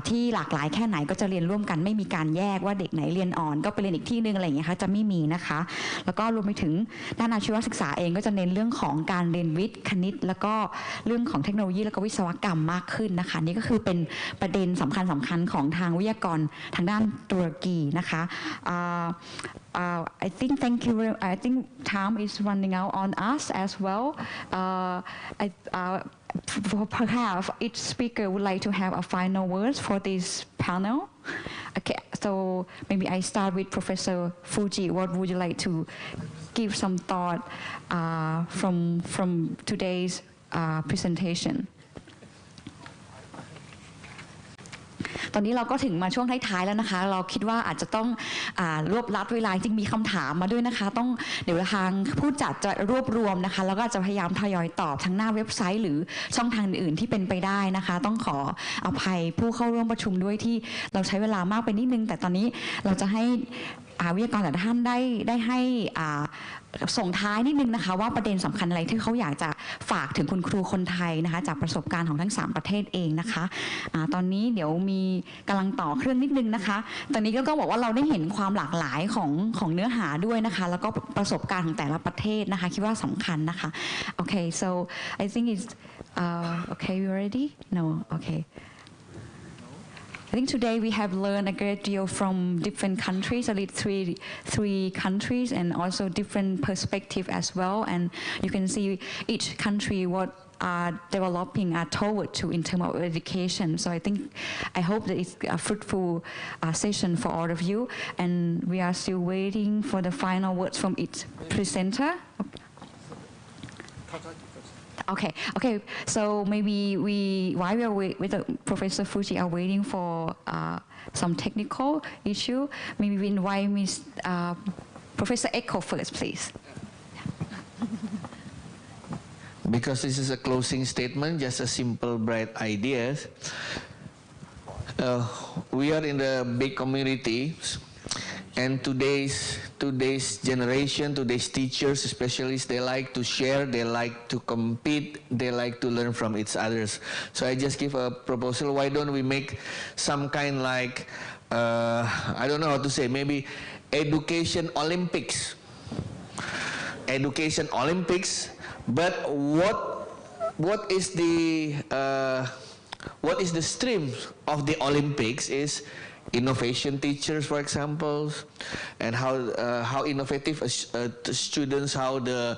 ที่หลากหลายแค่ไหนก็จะเรียนร่วมกันไม่มีการแยกว่าเด็กไหนเรียนอ่อนก็ไปเรียนอีกที่นึงอะไรอย่างเงี้ยค่ะจะไม่มีนะคะแล้วก็รวมไปถึงด้านอาชีวศึกษาเองก็จะเน้นเรื่องของการเรียนวิทย์คณิตแล้วก็เรื่องของเทคโนโลยีแล้วก็วิศวกรรมมากขึ้นนะคะนี่ก็คือเป็นประเด็นสำคัญของทางวิทยากรทางด้านตุรกีนะคะ I think thank you. I think time is running out on us as well. Perhaps each speaker would like to have a final words for this panel. Okay, so maybe I start with Professor Fuji. What would you like to give some thought from today's presentation?ตอนนี้เราก็ถึงมาช่วงท้ายๆแล้วนะคะเราคิดว่าอาจจะต้องรวบรัดเวลาจริงมีคำถามมาด้วยนะคะต้องเดี๋ยวทางผู้จัดจะรวบรวมนะคะแล้วก็จะพยายามทยอยตอบทั้งหน้าเว็บไซต์หรือช่องทางอื่นๆที่เป็นไปได้นะคะต้องขออภัยผู้เข้าร่วมประชุมด้วยที่เราใช้เวลามากไปนิดนึงแต่ตอนนี้เราจะให้ วิทยากรแต่ละท่านได้ให้ส่งท้ายนิดนึงนะคะว่าประเด็นสำคัญอะไรที่เขาอยากจะฝากถึงคุณครูคนไทยนะคะจากประสบการณ์ของทั้ง3ประเทศเองนะคะตอนนี้เดี๋ยวมีกำลังต่อเครื่องนิดนึงนะคะตอนนี้ก็บอกว่าเราได้เห็นความหลากหลายของเนื้อหาด้วยนะคะแล้วก็ประสบการณ์ของแต่ละประเทศนะคะคิดว่าสำคัญนะคะ Okay so I think it's okay you ready no okay I think today we have learned a great deal from different countries, at least three countries, and also different perspective as well. And you can see each country what are developing toward to in terms of education. So I hope that it's a fruitful session for all of you. And we are still waiting for the final words from each presenter. Okay. So maybe while we are with Professor Fuji are waiting for some technical issue, maybe we invite Professor Echo first, please. Because this is a closing statement, just a simple, bright ideas. We are in the big community, and today's generation, today's teachers, especially, they like to share, they like to compete, they like to learn from each others. So I just give a proposal. Why don't we make some kind like I don't know how to say, maybe education Olympics. Education Olympics. But what is the stream of the Olympics is innovation teachers, for example, and how innovative students, how the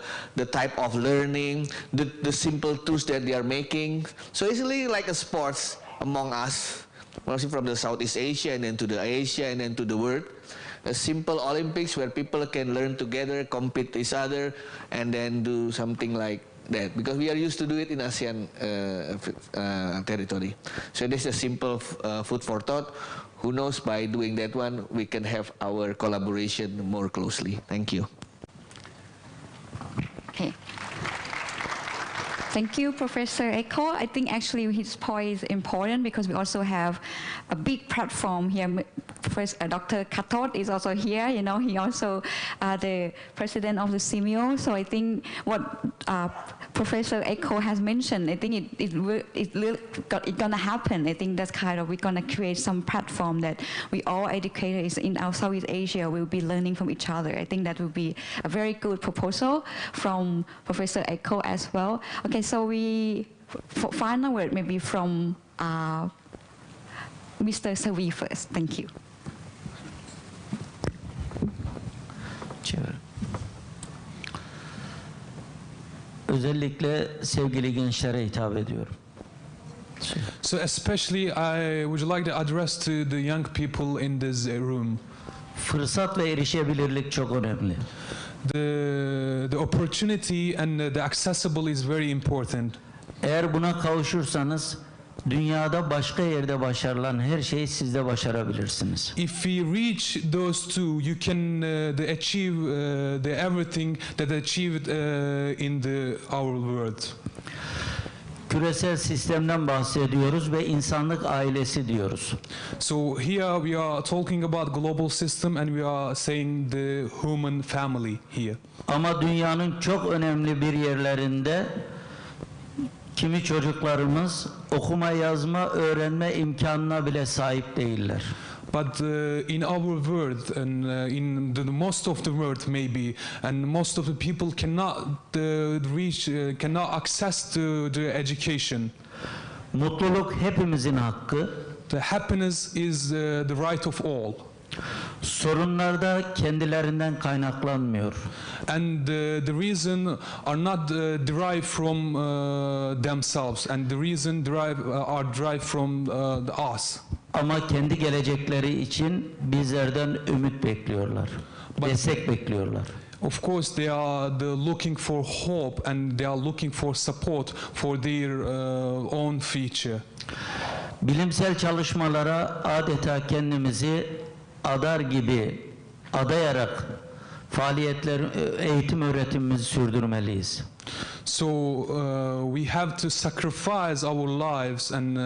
type of learning, the simple tools that they are making. So it's really like a sports among us, mostly from the Southeast Asia and then to the Asia and then to the world. A simple Olympics where people can learn together, compete each other, and then do something like that. Because we are used to do it in ASEAN territory. So this is a simple food for thought. Who knows, by doing that one, we can have our collaboration more closely. Thank you. Okay. Thank you, Professor Echo. I think actually his point is important because we also have a big platform here. Professor Dr. Katot is also here. You know, he also the president of the CMO. So I think what Professor Echo has mentioned, I think it's gonna happen. I think that's kind of we're gonna create some platform that we all educators in our Southeast Asia will be learning from each other. I think that will be a very good proposal from Professor Echo as well. Okay, so we final word maybe from Mr. Savi first. Thank you. Özellikle sevgili gençlere hitap ediyorum. So especially I would like to address to the young people in this room. Fırsat ve erişebilirlik çok önemli. The opportunity and the accessible is very important. Eğer buna kavuşursanız dünyada başka yerde başarılan her şeyi siz de başarabilirsiniz. If we reach those two, you can achieve the everything that achieved in our world. Küresel sistemden bahsediyoruz ve insanlık ailesi diyoruz. So here we are talking about global system and we are saying the human family here. Ama dünyanın çok önemli bir yerlerinde kimi çocuklarımız okuma, yazma, öğrenme imkanına bile sahip değiller. But in our world and in the most of the world maybe, and most of the people cannot cannot access to the education. Mutluluk hepimizin hakkı. The happiness is the right of all. Sorunlar da kendilerinden kaynaklanmıyor. And the reason are not derived from themselves, and the reason are derived from us. Ama kendi gelecekleri için bizlerden ümit bekliyorlar. Destek bekliyorlar. Of course, they are looking for hope and they are looking for support for their own future. Bilimsel çalışmalara adeta kendimizi adar gibi adayarak eğitim öğretimimizi sürdürmeliyiz. So we have to sacrifice our lives, and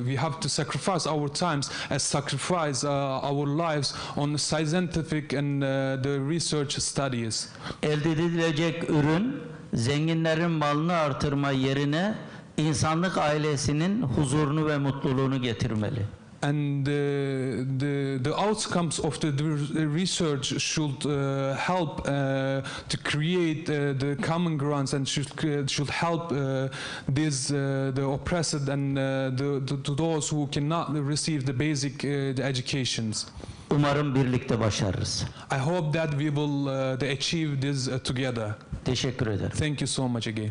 we have to sacrifice our times as sacrifice our lives on scientific and the research studies. Elde edilecek ürün zenginlerin malını artırma yerine insanlık ailesinin huzurunu ve mutluluğunu getirmeli. And the outcomes of the research should help to create the common grounds, and should help the oppressed and to those who cannot receive the basic the educations. Umarım birlikte başarırız. I hope that we will achieve this together. Teşekkür ederim. Thank you so much again.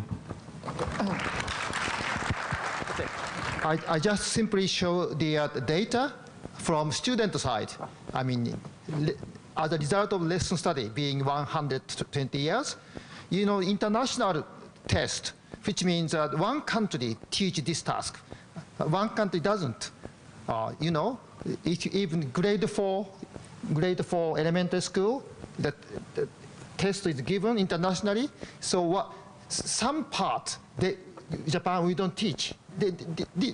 I just simply show the data from student side. I mean, as a result of lesson study being 120 years, you know, international test, which means that one country teach this task, one country doesn't. You know, even grade 4 elementary school, the test is given internationally. So some part, Japan, we don't teach.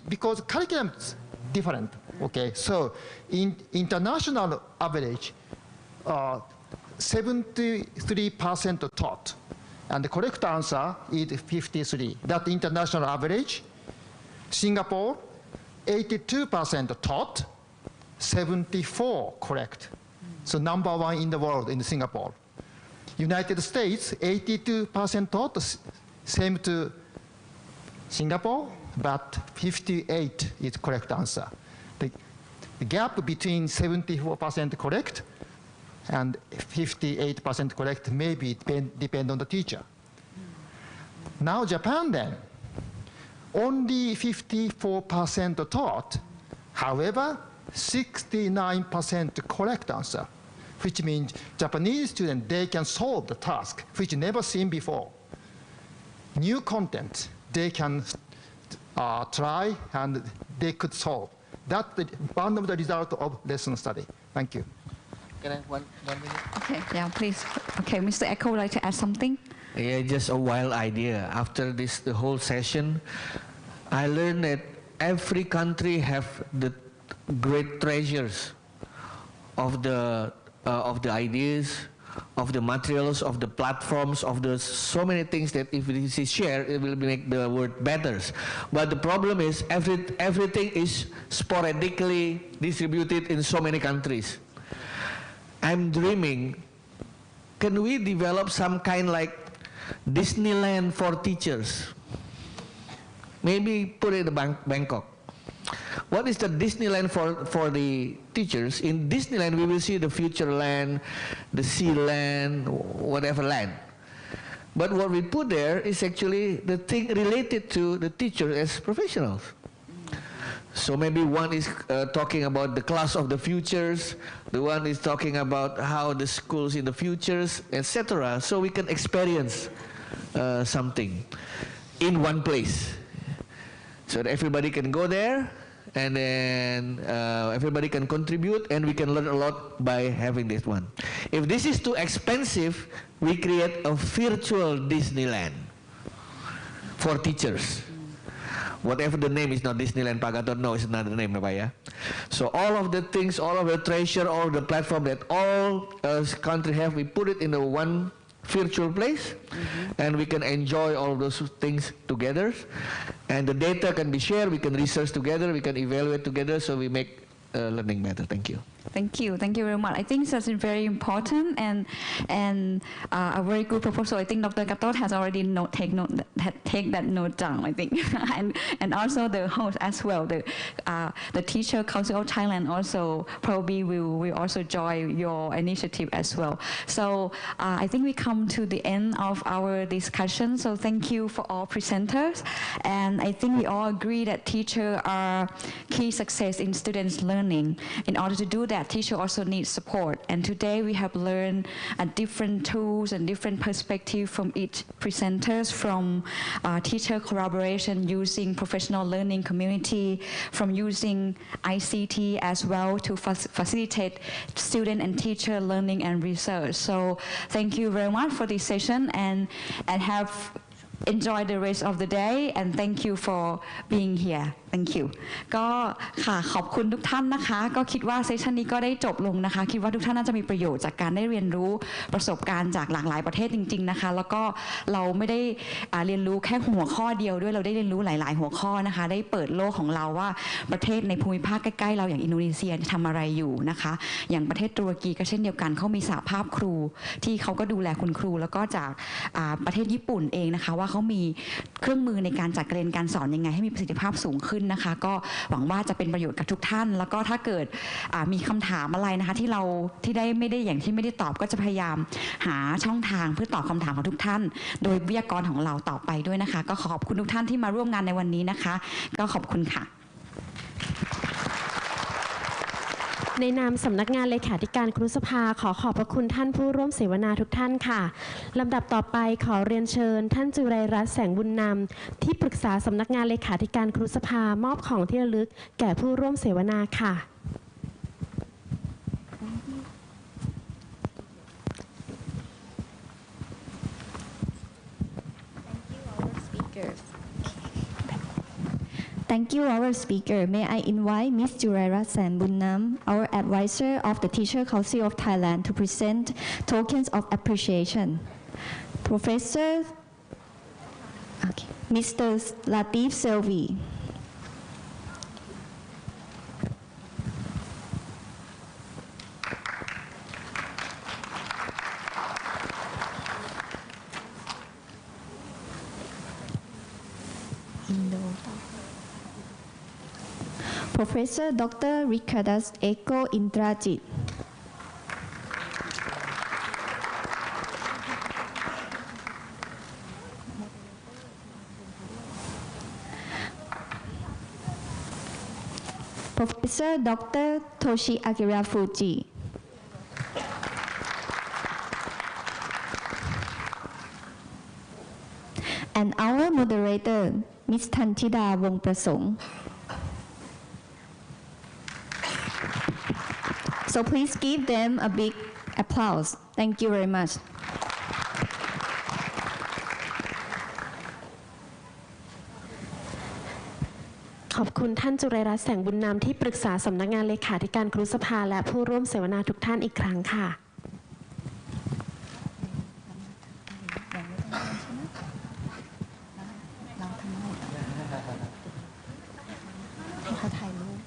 Because curriculum is different. Okay, so in international average, 73% taught, and the correct answer is 53. That's international average. Singapore, 82% taught, 74 correct. So number 1 in the world in Singapore. United States, 82% taught, same to Singapore, but 58 is correct answer. The gap between 74% correct and 58% correct maybe depend on the teacher. Now Japan then, only 54% taught, however, 69% correct answer, which means Japanese students, they can solve the task, which never seen before. New content, they can try and they could solve. That's one of the results of lesson study. Thank you. Can I one minute? Okay, yeah, please. Okay, Mr. Echo would like to add something? Yeah, just a wild idea. After the whole session, I learned that every country have the great treasures of the ideas, of the materials, of the platforms, of the so many things that if it is shared, it will make the world better. But the problem is everything is sporadically distributed in so many countries. I'm dreaming, can we develop some kind like Disneyland for teachers? Maybe put it in Bangkok. What is the Disneyland for the teachers? In Disneyland, we will see the future land, the sea land, whatever land. But what we put there is actually the thing related to the teachers as professionals. So maybe one is talking about the class of the futures, the one is talking about how the schools in the futures, etc. So we can experience something in one place. So that everybody can go there, and then everybody can contribute, and we can learn a lot by having this one. If this is too expensive, we create a virtual Disneyland for teachers. Whatever the name is, not Disneyland, Pak Gatot, no, it's another name, Pak, yeah? So all of the things, all of the treasure, all of the platform that all countries have, we put it in the one virtual place, and we can enjoy all of those things together. And the data can be shared, we can research together, we can evaluate together, so we make learning better. Thank you. Thank you very much. I think that's very important and a very good proposal. I think Dr. Gatot has already take that note down, I think, and also the host as well. The Teacher Council of Thailand also probably will also join your initiative as well. So I think we come to the end of our discussion. So thank you for all presenters, and I think we all agree that teachers are key success in students' learning. In order to do that, teacher also needs support, and today we have learned different tools and different perspectives from each presenters, from teacher collaboration using professional learning community, from using ICT as well to facilitate student and teacher learning and research. So thank you very much for this session, and have enjoy the rest of the day and thank you for being here thank you ก็ค่ะขอบคุณทุกท่านนะคะก็คิดว่าเซสชันนี้ก็ได้จบลงนะคะคิดว่าทุกท่านน่าจะมีประโยชน์จากการได้เรียนรู้ประสบการณ์จากหลากหลายประเทศจริงๆนะคะแล้วก็เราไม่ได้เรียนรู้แค่หัวข้อเดียวด้วยเราได้เรียนรู้หลายๆหัวข้อนะคะได้เปิดโลกของเราว่าประเทศในภูมิภาคใกล้ๆเราอย่างอินโดนีเซียทำอะไรอยู่นะคะอย่างประเทศตุรกีก็เช่นเดียวกันเขามีสหภาพครูที่เขาก็ดูแลคุณครูแล้วก็จากประเทศญี่ปุ่นเองนะคะว่าเขามีเครื่องมือในการจัดการเรียนการสอนยังไงให้มีประสิทธิภาพสูงขึ้นนะคะก็หวังว่าจะเป็นประโยชน์กับทุกท่านแล้วก็ถ้าเกิดมีคำถามอะไรนะคะที่ได้ไม่ได้ตอบก็จะพยายามหาช่องทางเพื่อตอบคำถามของทุกท่านโดยวิทยากรของเราต่อไปด้วยนะคะก็ขอบคุณทุกท่านที่มาร่วมงานในวันนี้นะคะก็ขอบคุณค่ะในนามสำนักงานเลขาธิการครุสภาขอขอบพระคุณท่านผู้ร่วมเสวนาทุกท่านค่ะลำดับต่อไปขอเรียนเชิญท่านจุไรรัตน์แสงบุญนำที่ปรึกษาสำนักงานเลขาธิการครุสภามอบของที่ระลึกแก่ผู้ร่วมเสวนาค่ะThank you, our speaker. May I invite Ms. Juraira Sanbunnam, our advisor of the Teacher Council of Thailand, to present tokens of appreciation. Professor, Mr. Latif Selvi. Professor Dr. Ricardas Eko Indrajit. Professor Dr. Toshi Akira Fuji. And our moderator, Ms. Thantida Wongprasong. So please give them a big applause. Thank you very much. ขอบคุณท่านจุไรรัตน์แสงบุญนำที่ปรึกษาสำนักงานเลขาธิการครุสภาและผู้ร่วมเสวนาทุกท่านอีกครั้งค่ะให้เขาถ่ายรูป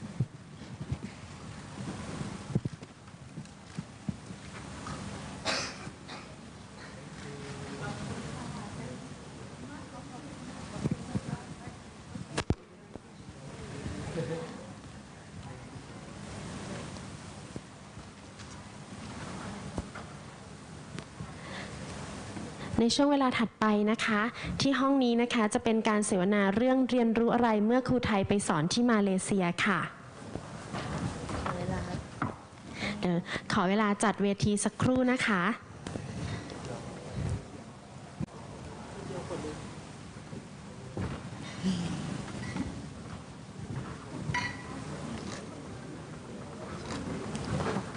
ในช่วงเวลาถัดไปนะคะที่ห้องนี้นะคะจะเป็นการเสวนาเรื่องเรียนรู้อะไรเมื่อครูไทยไปสอนที่มาเลเซียค่ะเดี๋ยวขอเวลาจัดเวทีสักครู่นะคะ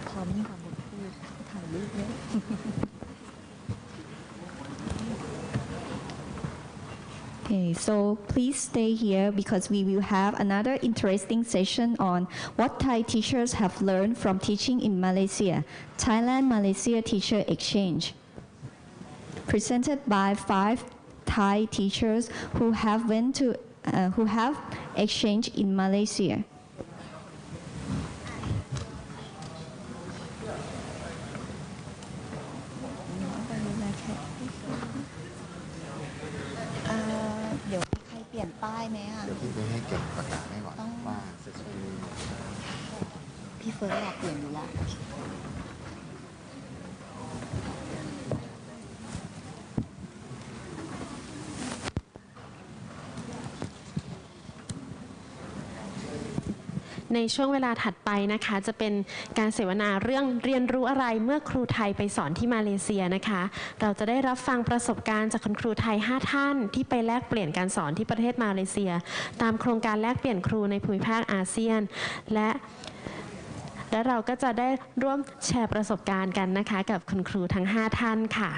พร้อมยิ่งกว่าบทพูดถ่ายรูปเนี่ย Okay, so please stay here because we will have another interesting session on what Thai teachers have learned from teaching in Malaysia, Thailand-Malaysia Teacher Exchange. Presented by 5 Thai teachers who have exchanged in Malaysia.เดี๋ยวมีใครเปลี่ยนป้ายไหมอ่ะ เดี๋ยวพี่ไปให้เก็บประกาศให้ก่อนว่าเสร็จ พี่เฟิร์สอยากเปลี่ยนอยู่แล้ว ในช่วงเวลาถัดไปนะคะจะเป็นการเสวนาเรื่องเรียนรู้อะไรเมื่อครูไทยไปสอนที่มาเลเซียนะคะเราจะได้รับฟังประสบการณ์จากคุณครูไทย5ท่านที่ไปแลกเปลี่ยนการสอนที่ประเทศมาเลเซียตามโครงการแลกเปลี่ยนครูในภูมิภาคอาเซียนและเราก็จะได้ร่วมแชร์ประสบการณ์กันนะคะกับคุณครูทั้ง5ท่านค่ะ